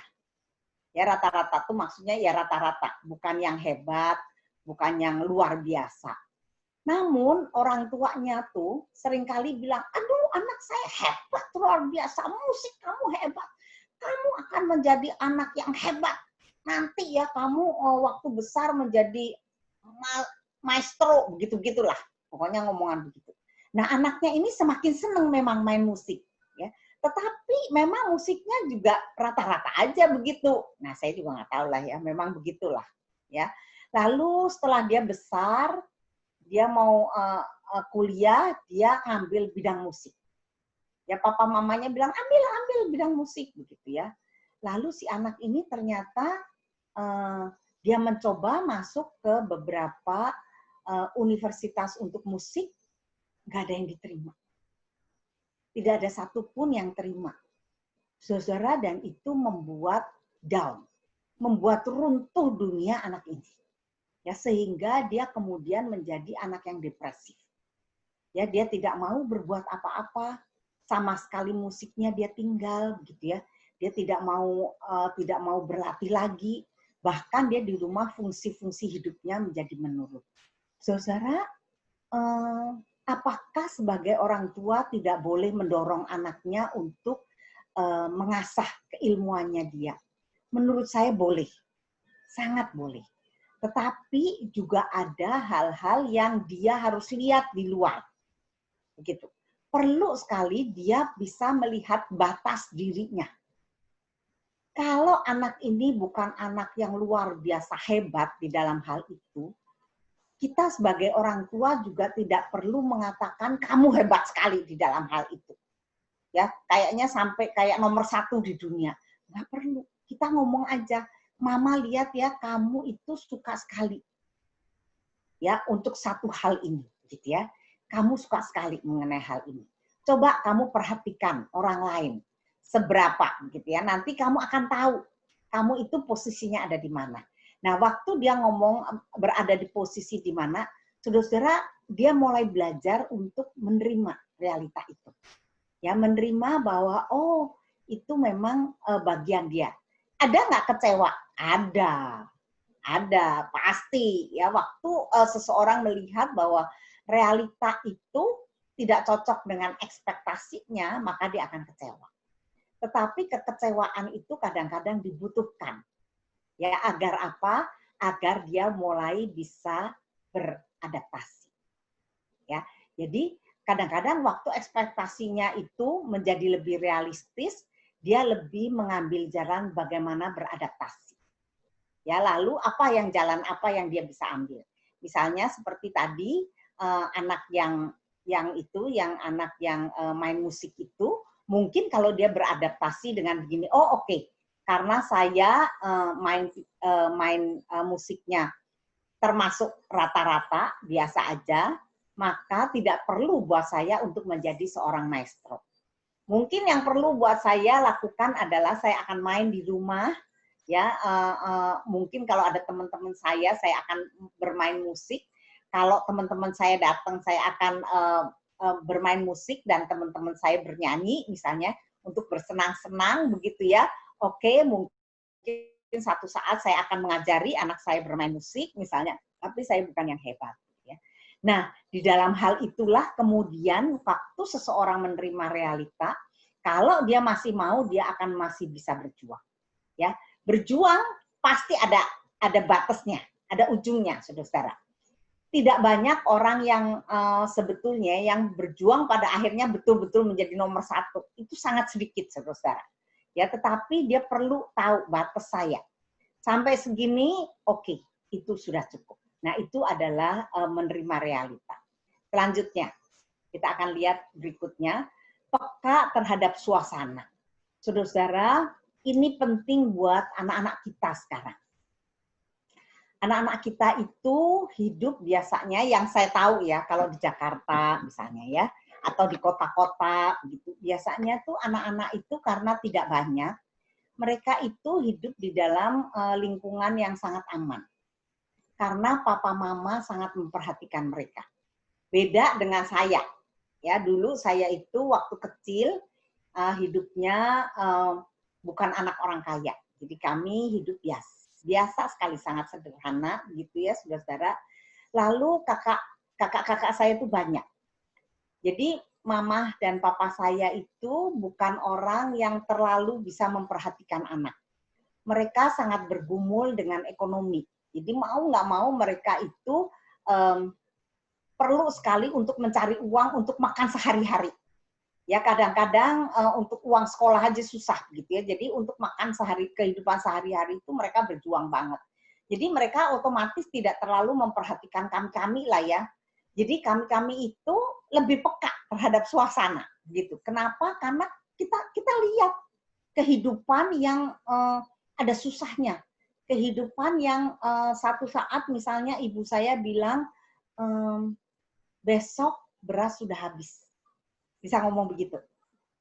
Ya, rata-rata itu maksudnya ya rata-rata, bukan yang hebat, bukan yang luar biasa. Namun orang tuanya tuh seringkali bilang, "Aduh, anak saya hebat, luar biasa, musik kamu hebat. Kamu akan menjadi anak yang hebat. Nanti ya kamu waktu besar menjadi maestro," begitu-gitulah. Pokoknya ngomongan begitu. Nah, anaknya ini semakin senang memang main musik, ya. Tetapi memang musiknya juga rata-rata aja begitu. Nah, saya juga nggak tahu lah ya, memang begitulah, ya. Lalu setelah dia besar, dia mau kuliah, dia ngambil bidang musik. Ya, papa mamanya bilang, ambil bidang musik, begitu ya. Lalu si anak ini ternyata dia mencoba masuk ke beberapa universitas untuk musik, nggak ada yang diterima. Tidak ada satupun yang terima. Saudara, dan itu membuat down, membuat runtuh dunia anak ini. Ya, sehingga dia kemudian menjadi anak yang depresif. Ya, dia tidak mau berbuat apa-apa, sama sekali musiknya dia tinggal, gitu ya. Dia tidak mau berlatih lagi, bahkan dia di rumah fungsi-fungsi hidupnya menjadi menurun. Saudara, apakah sebagai orang tua tidak boleh mendorong anaknya untuk mengasah keilmuannya dia? Menurut saya boleh, sangat boleh. Tetapi juga ada hal-hal yang dia harus lihat di luar. Begitu. Perlu sekali dia bisa melihat batas dirinya. Kalau anak ini bukan anak yang luar biasa hebat di dalam hal itu, kita sebagai orang tua juga tidak perlu mengatakan kamu hebat sekali di dalam hal itu. Ya, kayaknya sampai kayak nomor 1 di dunia. Nggak perlu. Kita ngomong aja, "Mama lihat ya, kamu itu suka sekali ya untuk satu hal ini," gitu ya. "Kamu suka sekali mengenai hal ini. Coba kamu perhatikan orang lain seberapa," gitu ya. Nanti kamu akan tahu kamu itu posisinya ada di mana. Nah, waktu dia ngomong berada di posisi di mana, saudara-saudara, dia mulai belajar untuk menerima realita itu. Ya, menerima bahwa oh, itu memang bagian dia. Ada nggak kecewa? Ada, pasti. Ya, waktu seseorang melihat bahwa realita itu tidak cocok dengan ekspektasinya, maka dia akan kecewa. Tetapi kekecewaan itu kadang-kadang dibutuhkan. Ya, agar apa? Agar dia mulai bisa beradaptasi. Ya, jadi kadang-kadang waktu ekspektasinya itu menjadi lebih realistis, dia lebih mengambil jalan bagaimana beradaptasi. Ya, lalu jalan apa yang dia bisa ambil? Misalnya seperti tadi anak yang anak yang main musik itu, mungkin kalau dia beradaptasi dengan begini, oh oke, karena saya main musiknya termasuk rata-rata biasa aja, maka tidak perlu buat saya untuk menjadi seorang maestro. Mungkin yang perlu buat saya lakukan adalah saya akan main di rumah, ya. Mungkin kalau ada teman-teman saya akan bermain musik. Kalau teman-teman saya datang, saya akan bermain musik dan teman-teman saya bernyanyi, misalnya, untuk bersenang-senang begitu ya. Oke, mungkin satu saat saya akan mengajari anak saya bermain musik misalnya, tapi saya bukan yang hebat. Ya. Nah, di dalam hal itulah kemudian waktu seseorang menerima realita, kalau dia masih mau, dia akan masih bisa berjuang. Ya, berjuang pasti ada batasnya, ada ujungnya, saudara-saudara. Tidak banyak orang yang sebetulnya yang berjuang pada akhirnya betul-betul menjadi nomor satu. Itu sangat sedikit, saudara-saudara. Ya, tetapi dia perlu tahu batas saya. Sampai segini, oke, itu sudah cukup. Nah, itu adalah menerima realita. Selanjutnya, kita akan lihat berikutnya, peka terhadap suasana. Saudara-saudara, ini penting buat anak-anak kita sekarang. Anak-anak kita itu hidup biasanya yang saya tahu ya, kalau di Jakarta misalnya ya, atau di kota-kota gitu. Biasanya tuh anak-anak itu karena tidak banyak, mereka itu hidup di dalam lingkungan yang sangat aman. Karena papa mama sangat memperhatikan mereka. Beda dengan saya. Ya, dulu saya itu waktu kecil hidupnya bukan anak orang kaya. Jadi kami hidup biasa sekali, sangat sederhana gitu ya, saudara-saudara. Lalu kakak-kakak saya itu banyak. Jadi mama dan papa saya itu bukan orang yang terlalu bisa memperhatikan anak. Mereka sangat bergumul dengan ekonomi. Jadi mau nggak mau mereka itu perlu sekali untuk mencari uang untuk makan sehari-hari. Ya kadang-kadang untuk uang sekolah aja susah gitu ya. Jadi untuk makan kehidupan sehari-hari itu mereka berjuang banget. Jadi mereka otomatis tidak terlalu memperhatikan kami lah ya. Jadi kami itu lebih peka terhadap suasana gitu. Kenapa? Karena kita lihat kehidupan yang ada susahnya. Kehidupan yang satu saat misalnya ibu saya bilang besok beras sudah habis. Bisa ngomong begitu.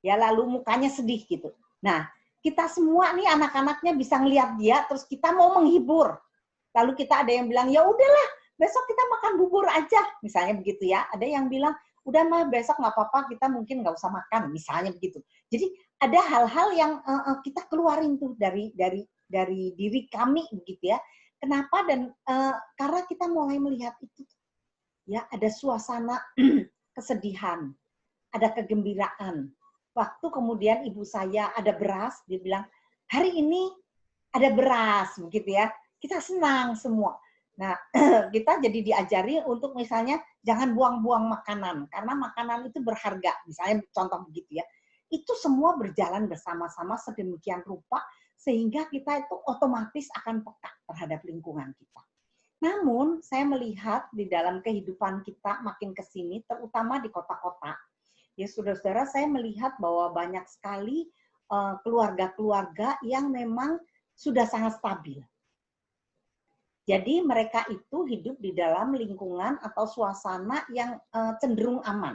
Ya, lalu mukanya sedih gitu. Nah, kita semua nih anak-anaknya bisa ngelihat dia, terus kita mau menghibur. Lalu kita ada yang bilang, ya udahlah, besok kita makan bubur aja. Misalnya begitu ya. Ada yang bilang, udah mah besok nggak apa-apa, kita mungkin nggak usah makan. Misalnya begitu. Jadi ada hal-hal yang kita keluarin tuh dari diri kami begitu ya. Kenapa? Dan karena kita mulai melihat itu. Ya, ada suasana kesedihan. Ada kegembiraan. Waktu kemudian ibu saya ada beras, dia bilang, hari ini ada beras, begitu ya. Kita senang semua. Nah, kita jadi diajari untuk misalnya jangan buang-buang makanan, karena makanan itu berharga. Misalnya contoh begitu ya. Itu semua berjalan bersama-sama sedemikian rupa, sehingga kita itu otomatis akan peka terhadap lingkungan kita. Namun, saya melihat di dalam kehidupan kita makin ke sini, terutama di kota-kota, ya, saudara-saudara, saya melihat bahwa banyak sekali keluarga-keluarga yang memang sudah sangat stabil. Jadi mereka itu hidup di dalam lingkungan atau suasana yang cenderung aman.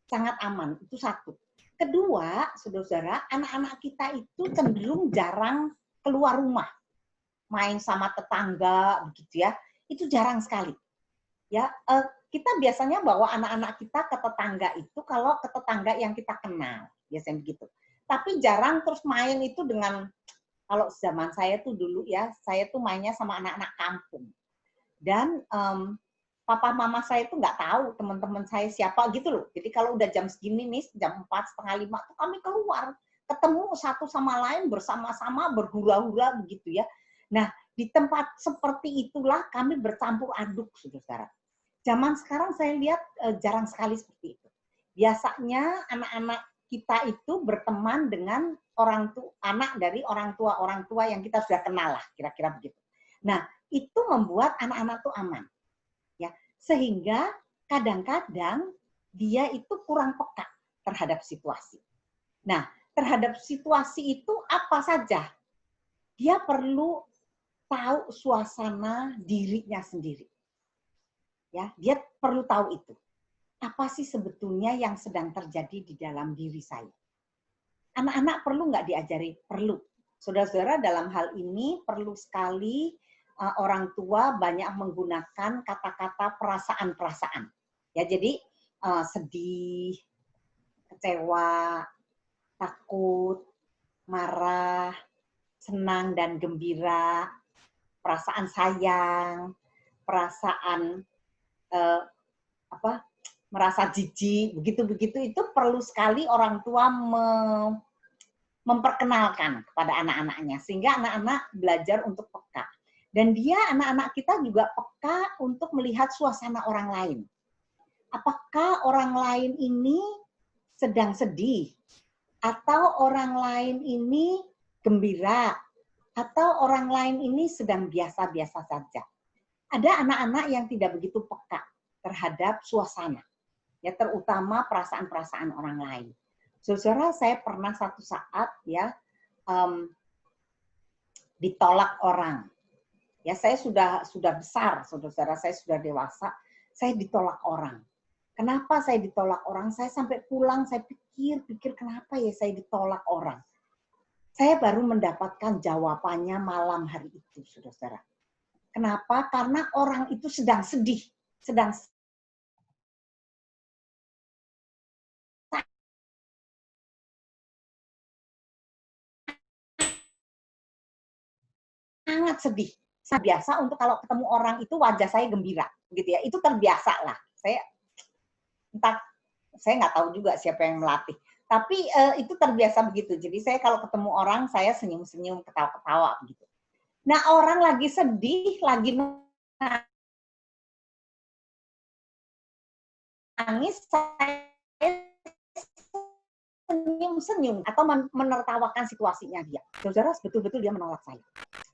Sangat aman, itu satu. Kedua, saudara-saudara, anak-anak kita itu cenderung jarang keluar rumah. Main sama tetangga, begitu ya, itu jarang sekali. Ya, kita biasanya bawa anak-anak kita ke tetangga itu kalau ke tetangga yang kita kenal, biasanya begitu. Tapi jarang terus main itu dengan, kalau zaman saya tuh dulu ya, saya tuh mainnya sama anak-anak kampung. Dan papa mama saya tuh nggak tahu teman-teman saya siapa gitu loh. Jadi kalau udah jam segini nih, jam 4, setengah 5, tuh kami keluar. Ketemu satu sama lain bersama-sama berhura-hura begitu ya. Nah, di tempat seperti itulah kami bercampur aduk, saudara. Zaman sekarang saya lihat jarang sekali seperti itu. Biasanya anak-anak kita itu berteman dengan anak dari orang tua yang kita sudah kenal lah, kira-kira begitu. Nah, itu membuat anak-anak itu aman. Ya, sehingga kadang-kadang dia itu kurang peka terhadap situasi. Nah, terhadap situasi itu apa saja? Dia perlu tahu suasana dirinya sendiri. Ya, dia perlu tahu itu. Apa sih sebetulnya yang sedang terjadi di dalam diri saya? Anak-anak perlu nggak diajari? Perlu. Saudara-saudara, dalam hal ini perlu sekali orang tua banyak menggunakan kata-kata perasaan-perasaan. Ya, jadi sedih, kecewa, takut, marah, senang dan gembira, perasaan sayang, perasaan merasa jijik, begitu-begitu itu perlu sekali orang tua memperkenalkan kepada anak-anaknya sehingga anak-anak belajar untuk peka. Dan anak-anak kita juga peka untuk melihat suasana orang lain. Apakah orang lain ini sedang sedih atau orang lain ini gembira atau orang lain ini sedang biasa-biasa saja. Ada anak-anak yang tidak begitu peka terhadap suasana, ya terutama perasaan-perasaan orang lain. Saudara, saya pernah satu saat ya ditolak orang. Ya saya sudah besar, saudara, saya sudah dewasa, saya ditolak orang. Kenapa saya ditolak orang? Saya sampai pulang, saya pikir kenapa ya saya ditolak orang. Saya baru mendapatkan jawabannya malam hari itu, saudara. Kenapa? Karena orang itu sedang sedih, sedang sangat sedih. Saya biasa untuk kalau ketemu orang itu wajah saya gembira, gitu ya. Itu terbiasa lah. Saya nggak tahu juga siapa yang melatih. Tapi itu terbiasa begitu. Jadi saya kalau ketemu orang saya senyum-senyum, ketawa-ketawa begitu. Nah orang lagi sedih, lagi nangis, saya senyum-senyum atau menertawakan situasinya dia. Saudara, betul-betul dia menolak saya.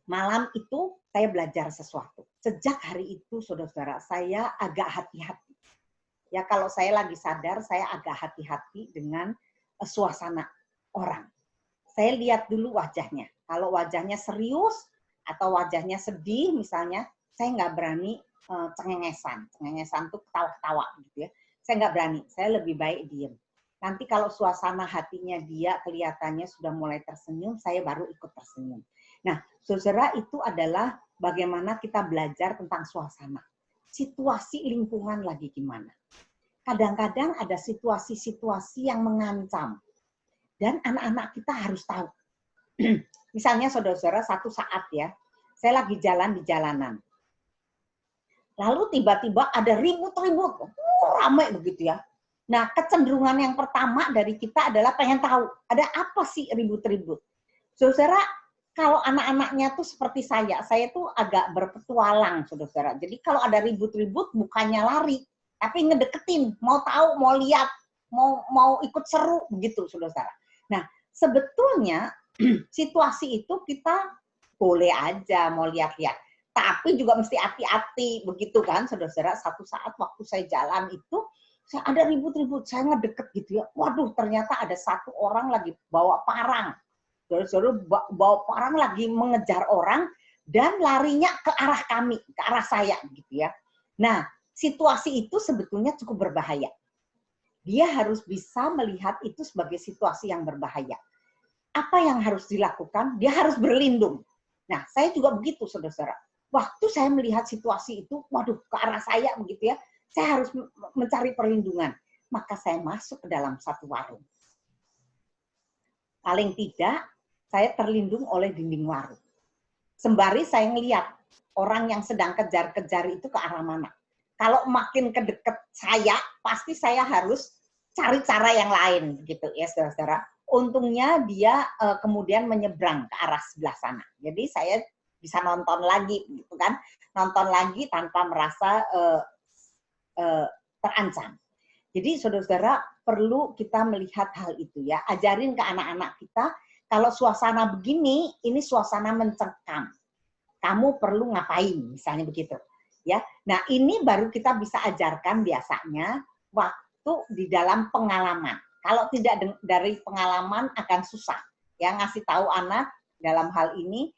Malam itu saya belajar sesuatu. Sejak hari itu, saudara-saudara, saya agak hati-hati. Ya kalau saya lagi sadar, saya agak hati-hati dengan suasana orang. Saya lihat dulu wajahnya. Kalau wajahnya serius atau wajahnya sedih misalnya, saya nggak berani cengengesan. Cengengesan itu ketawa-ketawa gitu ya. Saya nggak berani, saya lebih baik diem. Nanti kalau suasana hatinya dia kelihatannya sudah mulai tersenyum, saya baru ikut tersenyum. Nah, saudara, itu adalah bagaimana kita belajar tentang suasana. Situasi lingkungan lagi gimana. Kadang-kadang ada situasi-situasi yang mengancam. Dan anak-anak kita harus tahu. Misalnya saudara-saudara satu saat ya, saya lagi jalan di jalanan. Lalu tiba-tiba ada ribut-ribut, ramai begitu ya. Nah, kecenderungan yang pertama dari kita adalah pengen tahu, ada apa sih ribut-ribut. Saudara, kalau anak-anaknya tuh seperti saya tuh agak berpetualang, saudara. Jadi kalau ada ribut-ribut bukannya lari, tapi ngedeketin, mau tahu, mau lihat, mau ikut seru begitu, saudara. Nah, sebetulnya situasi itu kita boleh aja mau lihat-lihat, tapi juga mesti hati-hati begitu kan, saudara. Satu saat waktu saya jalan itu, saya ada ribut-ribut, saya ngedeket gitu ya. Waduh, ternyata ada satu orang lagi bawa parang. Saudara-saudara bawa parang lagi mengejar orang dan larinya ke arah kami, ke arah saya gitu ya. Nah, situasi itu sebetulnya cukup berbahaya. Dia harus bisa melihat itu sebagai situasi yang berbahaya. Apa yang harus dilakukan? Dia harus berlindung. Nah, saya juga begitu, saudara-saudara. Waktu saya melihat situasi itu, waduh, ke arah saya begitu ya, saya harus mencari perlindungan. Maka saya masuk ke dalam satu warung. Paling tidak, saya terlindung oleh dinding warung. Sembari saya melihat orang yang sedang kejar-kejar itu ke arah mana. Kalau makin ke dekat saya, pasti saya harus cari cara yang lain, gitu ya, saudara-saudara. Untungnya dia kemudian menyeberang ke arah sebelah sana. Jadi saya bisa nonton lagi, gitu kan? Nonton lagi tanpa merasa terancam. Jadi saudara-saudara perlu kita melihat hal itu ya. Ajarin ke anak-anak kita kalau suasana begini, ini suasana mencekam. Kamu perlu ngapain, misalnya begitu. Ya. Nah, ini baru kita bisa ajarkan biasanya waktu di dalam pengalaman. Kalau tidak dari pengalaman akan susah. Ya, ngasih tahu anak dalam hal ini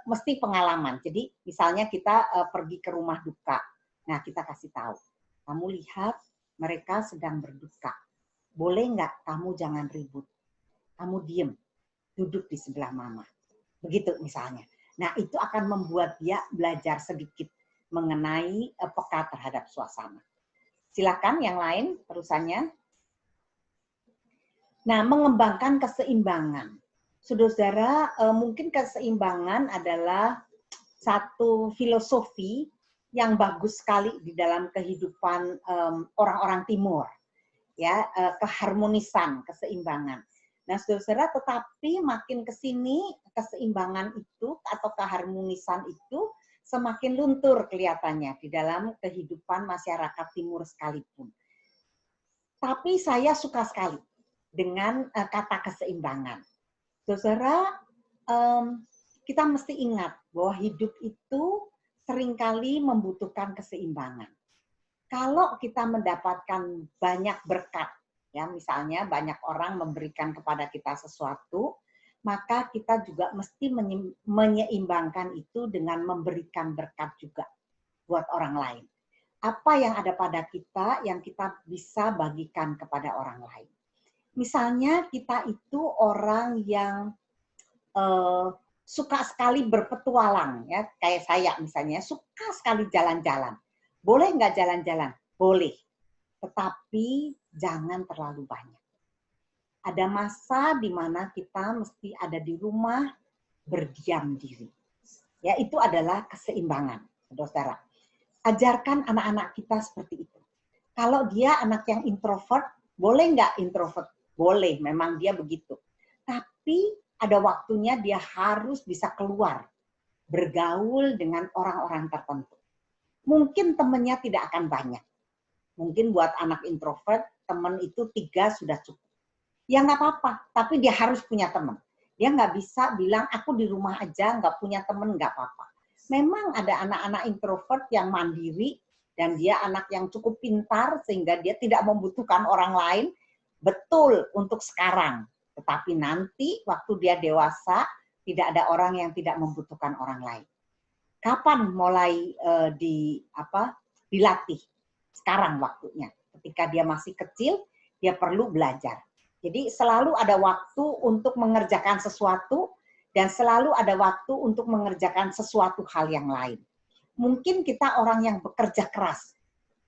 mesti pengalaman. Jadi misalnya kita pergi ke rumah duka. Nah, kita kasih tahu. Kamu lihat mereka sedang berduka. Boleh nggak kamu jangan ribut? Kamu diem, duduk di sebelah mama. Begitu misalnya. Nah, itu akan membuat dia belajar sedikit mengenai peka terhadap suasana. Silakan yang lain terusannya. Nah, mengembangkan keseimbangan. Saudara-saudara, mungkin keseimbangan adalah satu filosofi yang bagus sekali di dalam kehidupan orang-orang Timur, ya, keharmonisan, keseimbangan. Nah, saudara-saudara, tetapi makin ke sini keseimbangan itu atau keharmonisan itu semakin luntur kelihatannya di dalam kehidupan masyarakat Timur sekalipun. Tapi saya suka sekali dengan kata keseimbangan. Saudara, kita mesti ingat bahwa hidup itu seringkali membutuhkan keseimbangan. Kalau kita mendapatkan banyak berkat, ya misalnya banyak orang memberikan kepada kita sesuatu, maka kita juga mesti menyeimbangkan itu dengan memberikan berkat juga buat orang lain. Apa yang ada pada kita yang kita bisa bagikan kepada orang lain. Misalnya kita itu orang yang suka sekali berpetualang, ya kayak saya misalnya suka sekali jalan-jalan. Boleh nggak jalan-jalan? Boleh, tetapi jangan terlalu banyak. Ada masa di mana kita mesti ada di rumah berdiam diri. Ya, itu adalah keseimbangan, saudara. Ajarkan anak-anak kita seperti itu. Kalau dia anak yang introvert, boleh nggak introvert? Boleh, memang dia begitu. Tapi ada waktunya dia harus bisa keluar, bergaul dengan orang-orang tertentu. Mungkin temannya tidak akan banyak. Mungkin buat anak introvert, teman itu 3 sudah cukup. Ya nggak apa-apa, tapi dia harus punya teman. Dia nggak bisa bilang, aku di rumah aja, nggak punya teman, nggak apa-apa. Memang ada anak-anak introvert yang mandiri, dan dia anak yang cukup pintar, sehingga dia tidak membutuhkan orang lain, betul untuk sekarang. Tetapi nanti waktu dia dewasa, tidak ada orang yang tidak membutuhkan orang lain. Kapan mulai dilatih? Sekarang waktunya. Ketika dia masih kecil, dia perlu belajar. Jadi selalu ada waktu untuk mengerjakan sesuatu, dan selalu ada waktu untuk mengerjakan sesuatu hal yang lain. Mungkin kita orang yang bekerja keras,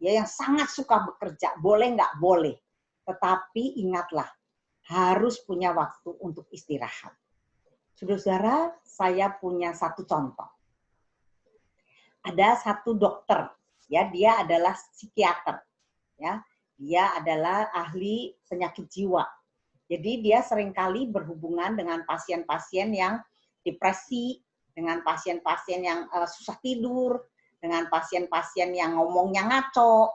ya yang sangat suka bekerja, boleh nggak? Boleh. Tetapi ingatlah, harus punya waktu untuk istirahat. Saudara-saudara, saya punya satu contoh. Ada satu dokter, ya dia adalah psikiater, ya dia adalah ahli penyakit jiwa. Jadi dia seringkali berhubungan dengan pasien-pasien yang depresi, dengan pasien-pasien yang susah tidur, dengan pasien-pasien yang ngomongnya ngaco,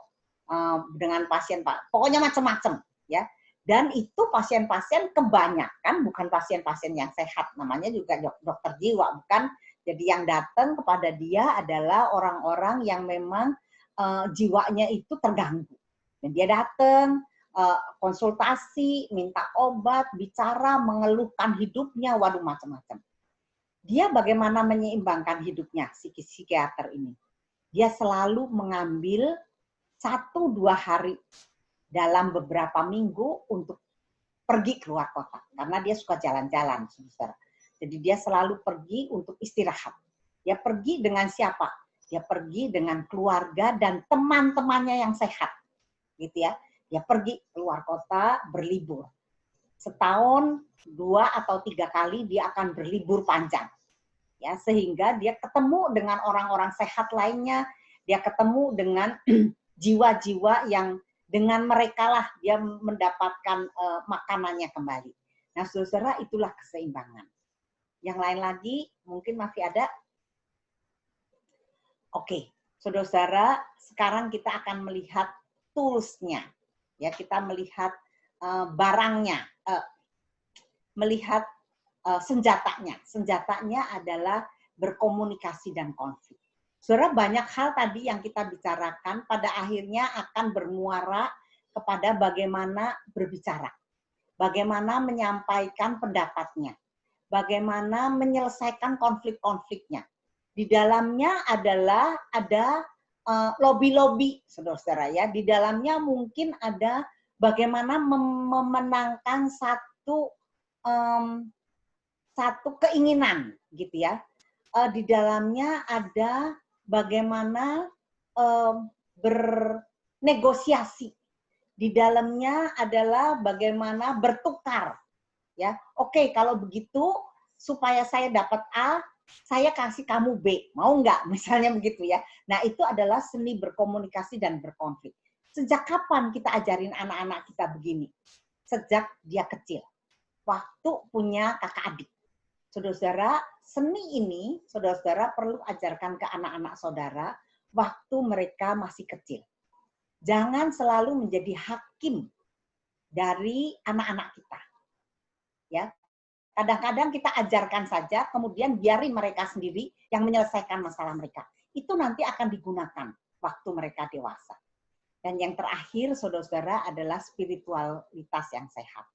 dengan pasien pokoknya macam-macam, ya. Dan itu pasien-pasien kebanyakan bukan pasien-pasien yang sehat, namanya juga dokter jiwa, bukan. Jadi yang datang kepada dia adalah orang-orang yang memang jiwanya itu terganggu. Dan dia datang, konsultasi, minta obat, bicara, mengeluhkan hidupnya, waduh macam-macam. Dia bagaimana menyeimbangkan hidupnya, si psikiater ini? Dia selalu mengambil 1-2 hari dalam beberapa minggu untuk pergi keluar kota. Karena dia suka jalan-jalan, saudara. Jadi dia selalu pergi untuk istirahat. Dia pergi dengan siapa? Dia pergi dengan keluarga dan teman-temannya yang sehat. Gitu ya. Dia pergi keluar kota berlibur. Setahun 2 atau 3 kali dia akan berlibur panjang. Ya, sehingga dia ketemu dengan orang-orang sehat lainnya, dia ketemu dengan jiwa-jiwa yang dengan mereka lah dia mendapatkan makanannya kembali. Nah, saudara, itulah keseimbangan. Yang lain lagi mungkin masih ada? Oke, saudara, sekarang kita akan melihat tools-nya. Ya, kita melihat barangnya, melihat senjatanya. Senjatanya adalah berkomunikasi dan konflik. Saudara, banyak hal tadi yang kita bicarakan pada akhirnya akan bermuara kepada bagaimana berbicara, bagaimana menyampaikan pendapatnya, bagaimana menyelesaikan konflik-konfliknya. Di dalamnya adalah ada lobby-lobby, saudara-saudara ya. Di dalamnya mungkin ada bagaimana memenangkan satu keinginan, gitu ya. Di dalamnya ada bagaimana bernegosiasi Di dalamnya adalah bagaimana bertukar. Ya, oke, kalau begitu supaya saya dapat A, saya kasih kamu B, mau nggak? Misalnya begitu ya. Nah, itu adalah seni berkomunikasi dan berkonflik. Sejak kapan kita ajarin anak-anak kita begini? Sejak dia kecil. Waktu punya kakak adik. Saudara-saudara, seni ini saudara-saudara perlu ajarkan ke anak-anak saudara waktu mereka masih kecil. Jangan selalu menjadi hakim dari anak-anak kita. Ya, kadang-kadang kita ajarkan saja, kemudian biarin mereka sendiri yang menyelesaikan masalah mereka. Itu nanti akan digunakan waktu mereka dewasa. Dan yang terakhir, saudara-saudara, adalah spiritualitas yang sehat.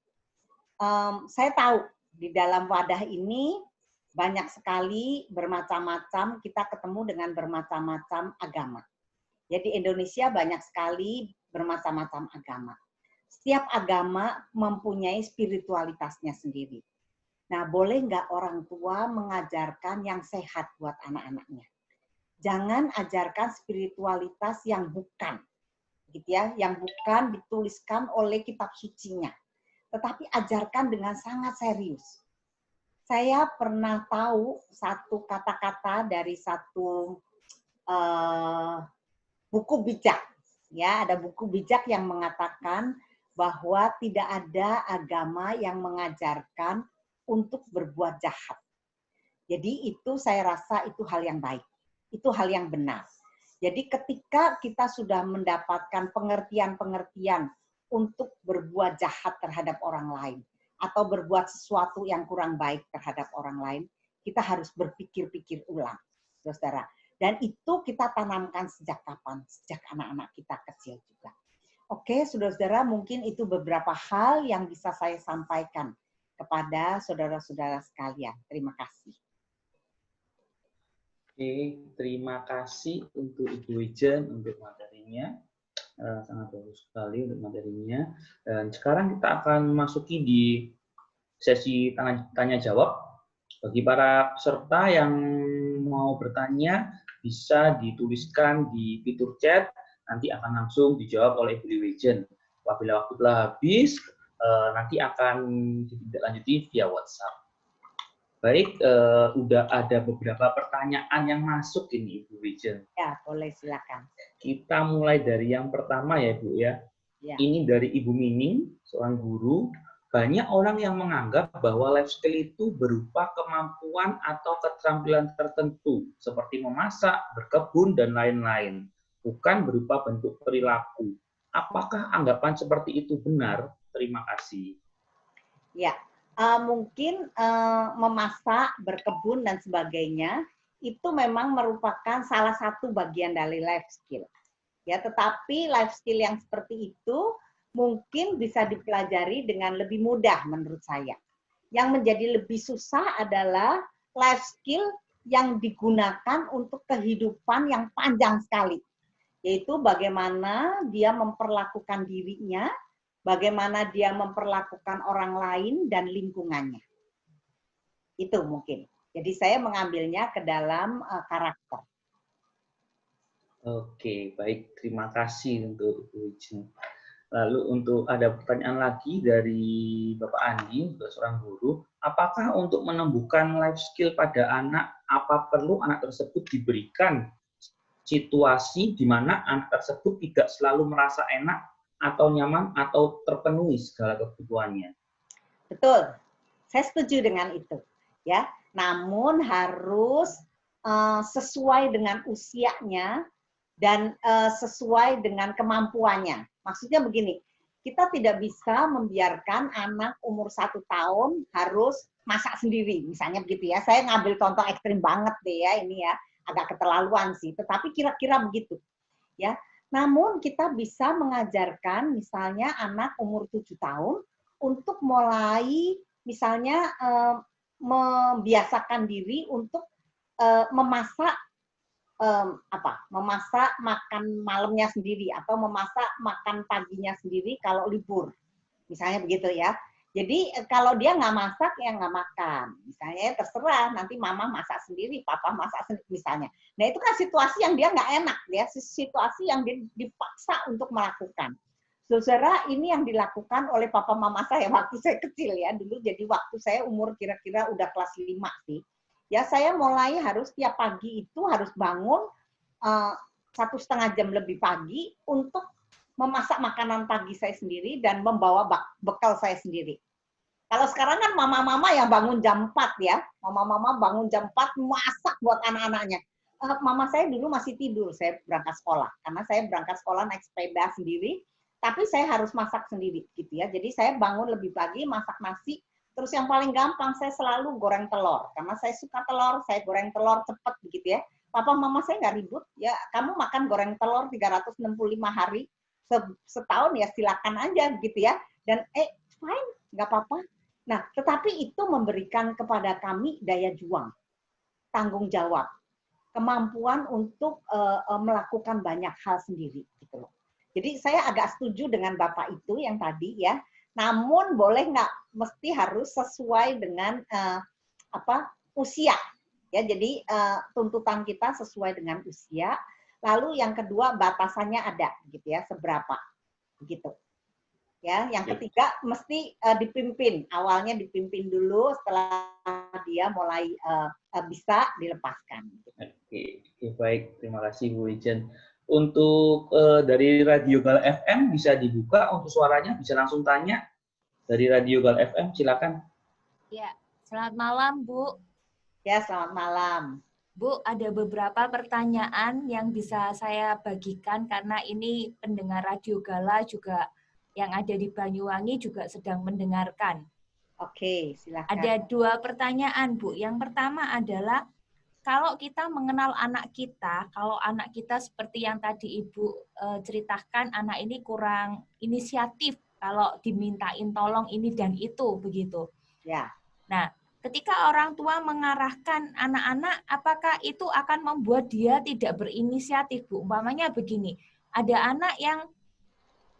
Saya tahu di dalam wadah ini banyak sekali bermacam-macam, kita ketemu dengan bermacam-macam agama. Jadi Indonesia banyak sekali bermacam-macam agama. Setiap agama mempunyai spiritualitasnya sendiri. Nah, boleh nggak orang tua mengajarkan yang sehat buat anak-anaknya? Jangan ajarkan spiritualitas yang bukan, gitu ya, yang bukan dituliskan oleh kitab sucinya. Tetapi ajarkan dengan sangat serius. Saya pernah tahu satu kata-kata dari satu buku bijak, ya, ada buku bijak yang mengatakan bahwa tidak ada agama yang mengajarkan untuk berbuat jahat. Jadi itu saya rasa itu hal yang baik, itu hal yang benar. Jadi ketika kita sudah mendapatkan pengertian-pengertian untuk berbuat jahat terhadap orang lain atau berbuat sesuatu yang kurang baik terhadap orang lain, kita harus berpikir-pikir ulang, saudara. Dan itu kita tanamkan sejak kapan? Sejak anak-anak kita kecil juga. Oke, saudara-saudara, mungkin itu beberapa hal yang bisa saya sampaikan kepada saudara-saudara sekalian. Terima kasih. Oke, terima kasih untuk Ibu Wijen untuk materinya. Sangat bagus sekali untuk materinya. Dan sekarang kita akan masuki di sesi tanya jawab. Bagi para peserta yang mau bertanya, bisa dituliskan di fitur chat, nanti akan langsung dijawab oleh Ibu Wijen. Apabila waktu telah habis, nanti akan ditindaklanjuti via WhatsApp. Baik, udah ada beberapa pertanyaan yang masuk ini Ibu Wijen. Ya, boleh silakan. Kita mulai dari yang pertama ya Bu ya. Ya. Ini dari Ibu Mining, seorang guru. Banyak orang yang menganggap bahwa life skill itu berupa kemampuan atau keterampilan tertentu, seperti memasak, berkebun, dan lain-lain, bukan berupa bentuk perilaku. Apakah anggapan seperti itu benar? Terima kasih. Ya, mungkin memasak, berkebun, dan sebagainya, itu memang merupakan salah satu bagian dari life skill. Ya, tetapi life skill yang seperti itu mungkin bisa dipelajari dengan lebih mudah menurut saya. Yang menjadi lebih susah adalah life skill yang digunakan untuk kehidupan yang panjang sekali. Yaitu bagaimana dia memperlakukan dirinya, bagaimana dia memperlakukan orang lain dan lingkungannya. Itu mungkin. Jadi saya mengambilnya ke dalam karakter. Oke, baik. Terima kasih untuk Ibu Wijen. Lalu untuk ada pertanyaan lagi dari Bapak Andi, seorang guru, apakah untuk menumbuhkan life skill pada anak, apa perlu anak tersebut diberikan situasi di mana anak tersebut tidak selalu merasa enak atau nyaman atau terpenuhi segala kebutuhannya? Betul, saya setuju dengan itu. Ya, namun harus sesuai dengan usianya dan sesuai dengan kemampuannya. Maksudnya begini, kita tidak bisa membiarkan anak umur 1 tahun harus masak sendiri, misalnya begitu ya. Saya ngambil contoh ekstrim banget deh ya, ini ya, agak keterlaluan sih, tetapi kira-kira begitu. Ya, namun kita bisa mengajarkan misalnya anak umur 7 tahun untuk mulai misalnya membiasakan diri untuk memasak memasak makan malamnya sendiri atau memasak makan paginya sendiri kalau libur, misalnya begitu ya. Jadi kalau dia nggak masak ya nggak makan, misalnya terserah nanti mama masak sendiri, papa masak sendiri misalnya. Nah itu kan situasi yang dia nggak enak, ya situasi yang dia dipaksa untuk melakukan. saudara, ini yang dilakukan oleh papa mama saya waktu saya kecil ya. Dulu jadi waktu saya umur kira-kira udah kelas 5 sih. Ya saya mulai harus tiap pagi itu harus bangun 1,5 jam lebih pagi untuk memasak makanan pagi saya sendiri dan membawa bekal saya sendiri. Kalau sekarang kan mama-mama yang bangun jam 4 ya. Mama-mama bangun jam 4 masak buat anak-anaknya. Mama saya dulu masih tidur, saya berangkat sekolah. Karena saya berangkat sekolah naik sepeda sendiri, tapi saya harus masak sendiri gitu ya. Jadi saya bangun lebih pagi, masak nasi. Terus yang paling gampang saya selalu goreng telur. Karena saya suka telur, saya goreng telur cepat begitu ya. Papa mama saya nggak ribut, ya kamu makan goreng telur 365 hari setahun ya silakan aja gitu ya. Dan fine, nggak apa-apa. Nah, tetapi itu memberikan kepada kami daya juang, tanggung jawab, kemampuan untuk melakukan banyak hal sendiri gitu loh. Jadi saya agak setuju dengan Bapak itu yang tadi ya. Namun boleh nggak mesti harus sesuai dengan usia. Ya, jadi tuntutan kita sesuai dengan usia. Lalu yang kedua batasannya ada gitu ya, seberapa gitu. Ya, yang ketiga mesti dipimpin. Awalnya dipimpin dulu, setelah dia mulai bisa dilepaskan. Oke, baik. Terima kasih Bu Ijen. Untuk dari Radio Gal FM bisa dibuka untuk suaranya, bisa langsung tanya dari Radio Gal FM, silakan. Ya, selamat malam Bu. Ya, selamat malam. Bu, ada beberapa pertanyaan yang bisa saya bagikan karena ini pendengar Radio Gala juga yang ada di Banyuwangi juga sedang mendengarkan. Oke, silakan. Ada 2 pertanyaan, Bu. Yang pertama adalah, kalau kita mengenal anak kita, kalau anak kita seperti yang tadi Ibu ceritakan, anak ini kurang inisiatif kalau dimintain tolong ini dan itu, begitu. Ya. Nah, ketika orang tua mengarahkan anak-anak, apakah itu akan membuat dia tidak berinisiatif, Bu? Umpamanya begini, ada anak yang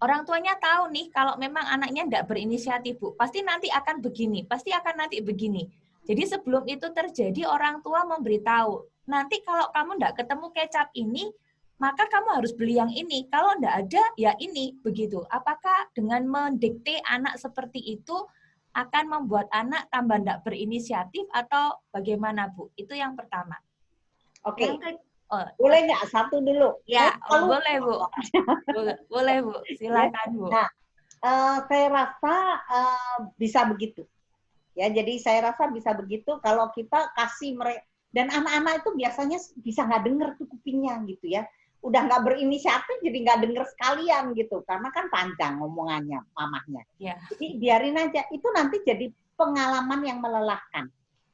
orang tuanya tahu nih kalau memang anaknya tidak berinisiatif, Bu. Pasti nanti akan begini, pasti akan nanti begini. Jadi sebelum itu terjadi, orang tua memberitahu, nanti kalau kamu tidak ketemu kecap ini, maka kamu harus beli yang ini. Kalau tidak ada, ya ini. Begitu. Apakah dengan mendikte anak seperti itu akan membuat anak tambah tidak berinisiatif atau bagaimana, Bu? Itu yang pertama. Oke. Boleh nggak satu dulu? Ya, boleh Bu. Boleh Bu, silakan Bu. Nah, saya rasa bisa begitu. Ya, jadi saya rasa bisa begitu kalau kita kasih mereka, dan anak-anak itu biasanya bisa nggak dengar tuh kupingnya gitu ya. Udah nggak berinisiatif jadi nggak dengar sekalian gitu, karena kan panjang ngomongannya mamahnya. Ya. Jadi biarin aja, itu nanti jadi pengalaman yang melelahkan.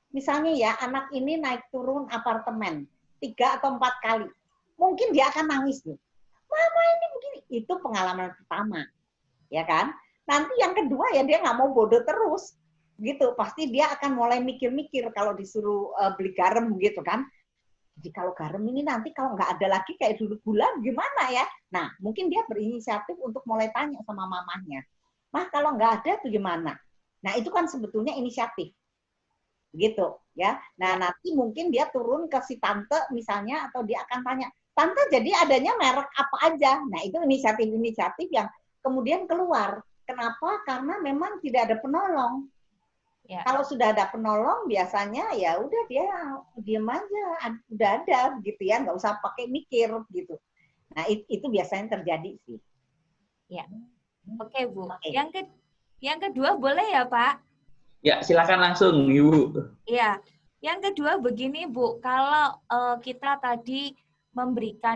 Misalnya ya, anak ini naik turun apartemen 3 atau 4 kali. Mungkin dia akan nangis nih. Mama ini begini. Itu pengalaman pertama. Ya kan? Nanti yang kedua ya dia nggak mau bodoh terus. Gitu. Pasti dia akan mulai mikir-mikir kalau disuruh beli garam gitu kan. Jadi kalau garam ini nanti kalau nggak ada lagi kayak dulu gula gimana ya? Nah, mungkin dia berinisiatif untuk mulai tanya sama mamahnya. Mah kalau nggak ada tuh gimana? Nah, itu kan sebetulnya inisiatif. Gitu ya. Nah, nanti mungkin dia turun ke si tante misalnya, atau dia akan tanya, tante jadi adanya merek apa aja. Nah, itu inisiatif-inisiatif yang kemudian keluar. Kenapa? Karena memang tidak ada penolong. Ya. Kalau sudah ada penolong biasanya ya udah dia diam aja, udah ada gitu ya, nggak usah pakai mikir gitu. Nah, itu biasanya terjadi sih. Ya. Oke, Bu. Oke. Yang kedua boleh ya, Pak? Ya, silakan langsung, Ibu. Iya, yang kedua begini, Bu, kalau kita tadi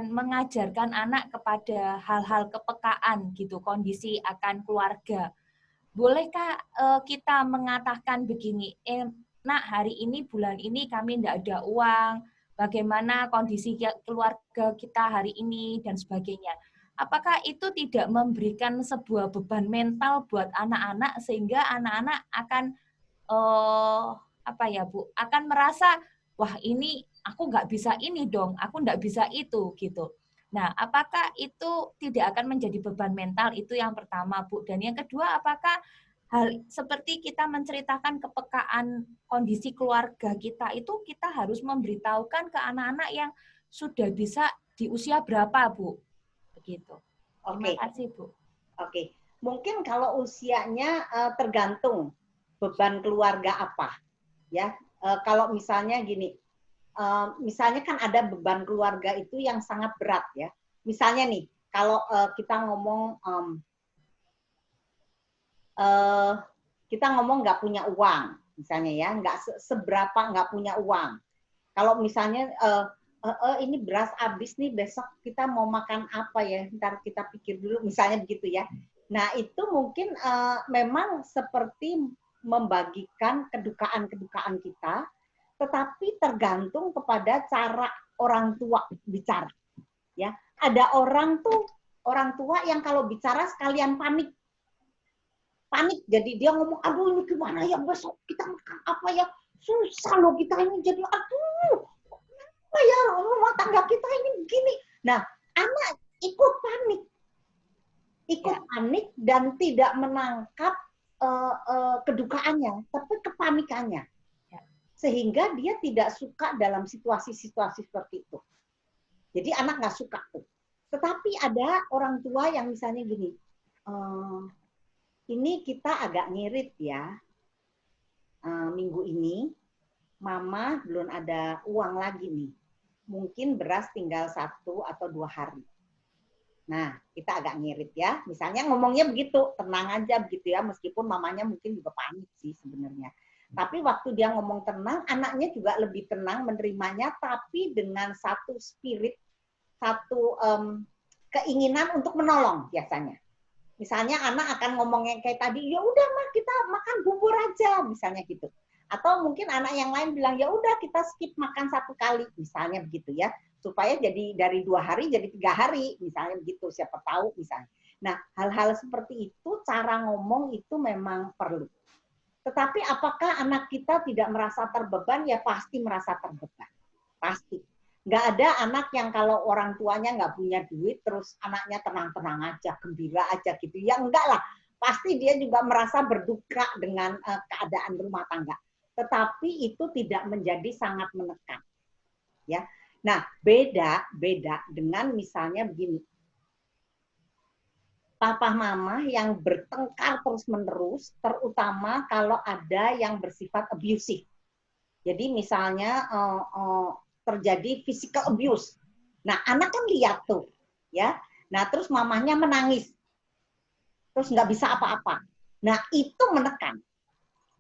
mengajarkan anak kepada hal-hal kepekaan gitu, kondisi akan keluarga, bolehkah kita mengatakan begini, nak hari ini bulan ini kami tidak ada uang, bagaimana kondisi keluarga kita hari ini dan sebagainya. Apakah itu tidak memberikan sebuah beban mental buat anak-anak sehingga anak-anak akan Bu, akan merasa, wah ini aku nggak bisa ini dong, aku nggak bisa itu gitu. Nah, apakah itu tidak akan menjadi beban mental? Itu yang pertama, Bu. Dan yang kedua, apakah hal seperti kita menceritakan kepekaan kondisi keluarga kita itu kita harus memberitahukan ke anak-anak yang sudah bisa di usia berapa, Bu? Begitu. Terima kasih, Bu. Oke, mungkin kalau usianya tergantung beban keluarga apa, ya. Kalau misalnya gini, misalnya kan ada beban keluarga itu yang sangat berat ya. Misalnya nih, kalau kita ngomong kita ngomong nggak punya uang, misalnya ya, nggak seberapa nggak punya uang. Kalau misalnya ini beras habis nih, besok kita mau makan apa ya? Ntar kita pikir dulu, misalnya begitu ya. Nah itu mungkin memang seperti membagikan kedukaan-kedukaan kita, tetapi tergantung kepada cara orang tua bicara. Ya, ada orang tua yang kalau bicara sekalian panik, jadi dia ngomong, aduh ini gimana ya, besok kita makan apa ya, susah loh kita ini, jadi aduh apa ya, rumah tangga kita ini begini. Nah anak ikut panik dan tidak menangkap kedukaannya, tapi kepanikannya, sehingga dia tidak suka dalam situasi-situasi seperti itu. Jadi anak nggak suka tuh. Tetapi ada orang tua yang misalnya gini, ini kita agak ngirit ya, minggu ini mama belum ada uang lagi nih, mungkin beras tinggal 1 atau 2 hari. Nah kita agak ngirit ya, misalnya ngomongnya begitu, tenang aja begitu ya, meskipun mamanya mungkin juga panik sih sebenarnya. Tapi waktu dia ngomong tenang, anaknya juga lebih tenang menerimanya, tapi dengan satu spirit, satu keinginan untuk menolong biasanya. Misalnya anak akan ngomongnya kayak tadi, ya udah mah kita makan bubur aja, misalnya gitu. Atau mungkin anak yang lain bilang, ya udah kita skip makan 1 kali, misalnya begitu ya, supaya jadi dari 2 hari jadi 3 hari, misalnya begitu, siapa tahu misalnya. Nah, hal-hal seperti itu, cara ngomong itu memang perlu. Tetapi apakah anak kita tidak merasa terbeban? Ya pasti merasa terbeban, pasti. Nggak ada anak yang kalau orang tuanya nggak punya duit, terus anaknya tenang-tenang aja, gembira aja gitu. Ya enggak lah, pasti dia juga merasa berduka dengan keadaan rumah tangga. Tetapi itu tidak menjadi sangat menekan. Ya, nah beda dengan misalnya begini, papa mama yang bertengkar terus-menerus, terutama kalau ada yang bersifat abusive. Jadi misalnya terjadi physical abuse. Nah, anak kan lihat tuh, ya. Nah, terus mamanya menangis, terus nggak bisa apa-apa. Nah, itu menekan.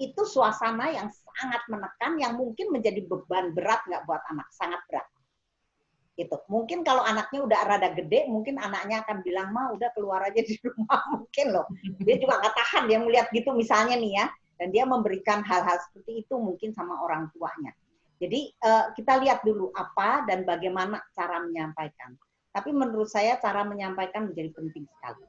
Itu suasana yang sangat menekan, yang mungkin menjadi beban berat nggak buat anak, sangat berat. Gitu. Mungkin kalau anaknya udah rada gede, mungkin anaknya akan bilang, ma udah keluar aja di rumah, mungkin loh. Dia juga nggak tahan, dia melihat gitu misalnya nih ya, dan dia memberikan hal-hal seperti itu mungkin sama orang tuanya. Jadi kita lihat dulu apa dan bagaimana cara menyampaikan. Tapi menurut saya cara menyampaikan menjadi penting sekali.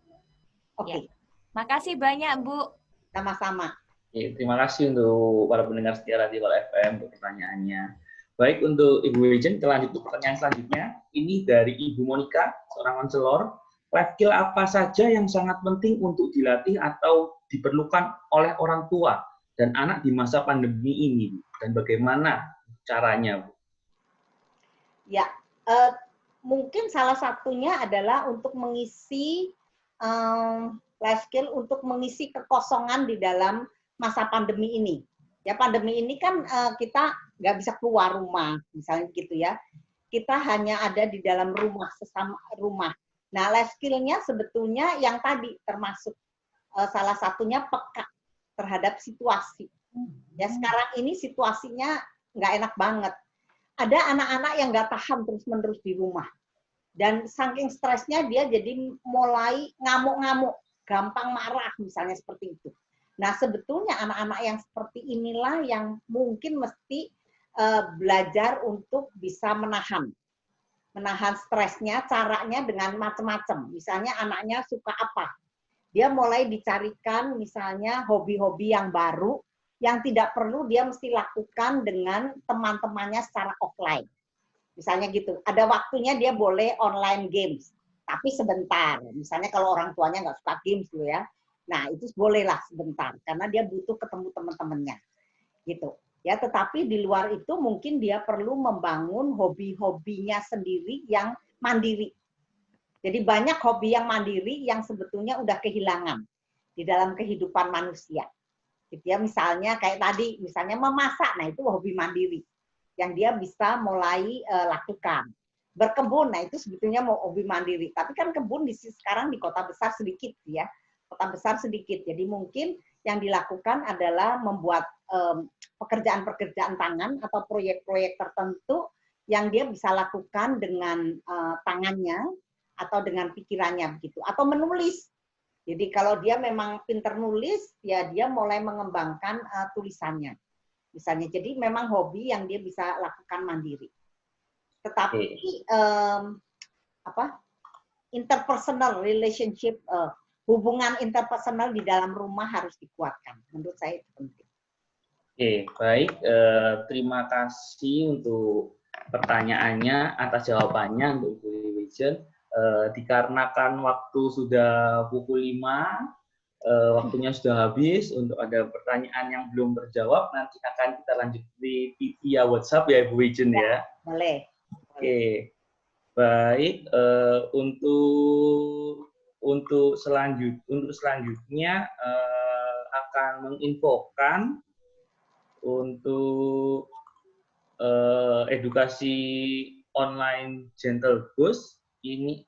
Oke. Ya. Makasih banyak, Bu. Sama-sama. Ya, terima kasih untuk para pendengar setia Radio FM untuk pertanyaannya. Baik, untuk Ibu Wijen, kita lanjut ke pertanyaan selanjutnya. Ini dari Ibu Monica, seorang konselor. Life skill apa saja yang sangat penting untuk dilatih atau diperlukan oleh orang tua dan anak di masa pandemi ini, dan bagaimana caranya, Bu? Ya, mungkin salah satunya adalah untuk mengisi life skill, untuk mengisi kekosongan di dalam masa pandemi ini. Ya, pandemi ini kan kita nggak bisa keluar rumah, misalnya gitu ya. Kita hanya ada di dalam rumah, sesama rumah. Nah, life skill-nya sebetulnya yang tadi termasuk salah satunya peka terhadap situasi. Ya, sekarang ini situasinya nggak enak banget. Ada anak-anak yang nggak tahan terus-menerus di rumah. Dan saking stresnya dia jadi mulai ngamuk-ngamuk, gampang marah misalnya seperti itu. Nah sebetulnya anak-anak yang seperti inilah yang mungkin mesti belajar untuk bisa menahan stresnya, caranya dengan macam-macam. Misalnya anaknya suka apa, dia mulai dicarikan misalnya hobi-hobi yang baru, yang tidak perlu dia mesti lakukan dengan teman-temannya secara offline. Misalnya gitu, ada waktunya dia boleh online games, tapi sebentar. Misalnya kalau orang tuanya nggak suka games dulu ya, nah itu bolehlah sebentar, karena dia butuh ketemu teman-temannya, gitu. Ya, tetapi di luar itu mungkin dia perlu membangun hobi-hobinya sendiri yang mandiri. Jadi banyak hobi yang mandiri yang sebetulnya udah kehilangan di dalam kehidupan manusia. Gitu ya, misalnya kayak tadi, misalnya memasak, nah itu hobi mandiri yang dia bisa mulai lakukan. Berkebun, nah itu sebetulnya mau hobi mandiri. Tapi kan kebun sekarang di kota besar sedikit ya, kota besar sedikit. Jadi mungkin yang dilakukan adalah membuat pekerjaan-pekerjaan tangan atau proyek-proyek tertentu yang dia bisa lakukan dengan tangannya atau dengan pikirannya begitu, atau menulis. Jadi kalau dia memang pinter nulis, ya dia mulai mengembangkan tulisannya. Misalnya, jadi memang hobi yang dia bisa lakukan mandiri. Tetapi interpersonal relationship, hubungan interpersonal di dalam rumah harus dikuatkan. Menurut saya itu penting. Oke, baik. Terima kasih untuk pertanyaannya, atas jawabannya untuk Ibu Wijen. Dikarenakan waktu sudah pukul 5, waktunya sudah habis. Untuk ada pertanyaan yang belum terjawab, nanti akan kita lanjut via WhatsApp ya Ibu Wijen ya. Boleh. Oke, baik. Untuk selanjutnya akan menginfokan untuk edukasi online Gentle Ghost. Ini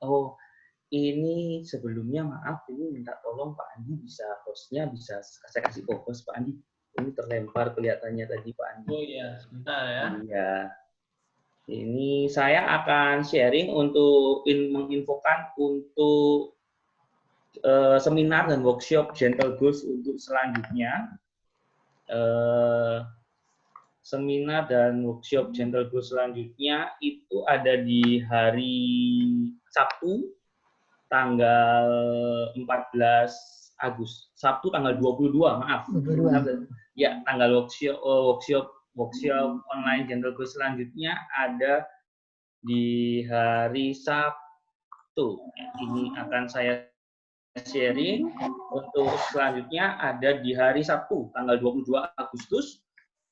sebelumnya maaf, ini minta tolong Pak Andi bisa hostnya bisa saya kasih host Pak Andi. Ini terlempar kelihatannya tadi Pak Andi. Oh iya, sebentar ya. Iya. Ini saya akan sharing untuk menginfokan untuk seminar dan workshop Gentle Ghost untuk selanjutnya. Seminar dan workshop Gentle Ghost selanjutnya itu ada di hari Sabtu tanggal 14 Agustus. Sabtu tanggal 22, maaf. 22. Ya, tanggal workshop online Gentle Ghost selanjutnya ada di hari Sabtu. Ini akan saya sharing. Untuk selanjutnya ada di hari Sabtu tanggal 22 Agustus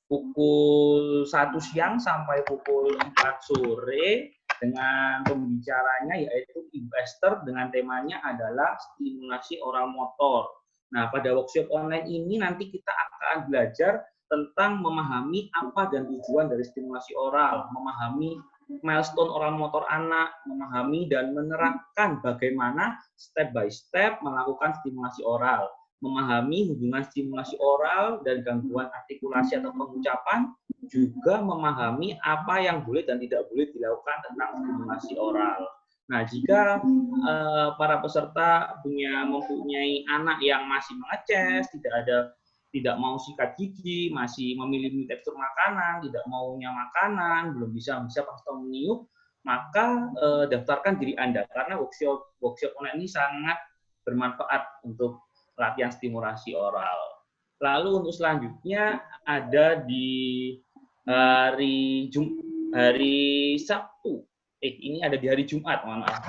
pukul 1 siang sampai pukul 4 sore dengan pembicaranya yaitu investor dengan temanya adalah stimulasi oral motor. Nah, pada workshop online ini nanti kita akan belajar tentang memahami apa dan tujuan dari stimulasi oral, memahami milestone oral motor anak, memahami dan menerapkan bagaimana step by step melakukan stimulasi oral, memahami hubungan stimulasi oral dan gangguan artikulasi atau pengucapan, juga memahami apa yang boleh dan tidak boleh dilakukan tentang stimulasi oral. Nah, jika para peserta mempunyai anak yang masih mengeces, tidak mau sikat gigi, masih memilih tekstur makanan, tidak maunya makanan, belum bisa atau meniup, maka daftarkan diri Anda karena workshop online ini sangat bermanfaat untuk latihan stimulasi oral. Lalu untuk selanjutnya ada di hari Sabtu. Ini ada di hari Jumat, mohon maaf.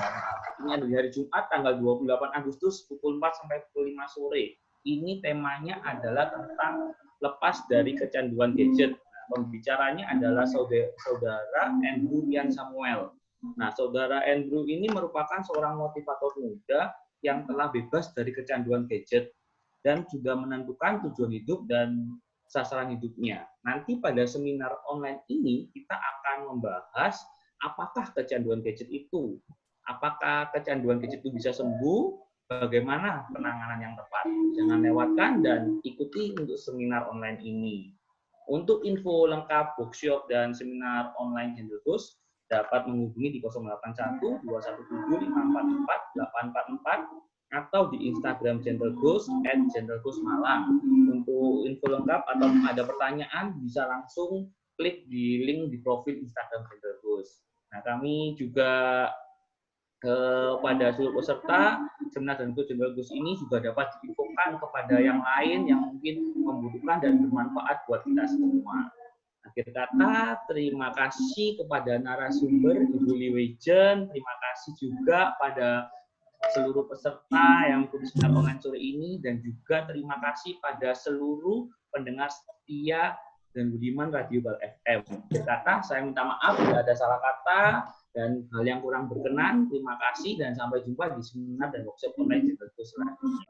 Ini ada di hari Jumat tanggal 28 Agustus pukul 4 sampai pukul 5 sore. Ini temanya adalah tentang lepas dari kecanduan gadget. Pembicaranya adalah saudara Andrew Ian Samuel. Nah, saudara Andrew ini merupakan seorang motivator muda yang telah bebas dari kecanduan gadget dan sudah menentukan tujuan hidup dan sasaran hidupnya. Nanti pada seminar online ini kita akan membahas apakah kecanduan gadget itu, apakah kecanduan gadget itu bisa sembuh, bagaimana penanganan yang tepat. Jangan lewatkan dan ikuti untuk seminar online ini. Untuk info lengkap workshop dan seminar online Gentle Ghost dapat menghubungi di 081 217 544 844 atau di Instagram Gentle Ghost @gentleghost_malang. Untuk info lengkap atau ada pertanyaan bisa langsung klik di link di profil Instagram Gentle Ghost. Nah, kami juga kepada seluruh peserta seminar dan Gentle Ghost ini juga dapat diinfokan kepada yang lain yang mungkin membutuhkan dan bermanfaat buat kita semua. Akhir kata, terima kasih kepada narasumber Ibu Liwejen, terima kasih juga pada seluruh peserta yang mengikuti seminar online sore ini, dan juga terima kasih pada seluruh pendengar setia dan budiman Radio Bal FM. Akhir kata, saya minta maaf jika ada salah kata. Dan hal yang kurang berkenan, terima kasih dan sampai jumpa di seminar dan workshop online Gentle Coach selanjutnya.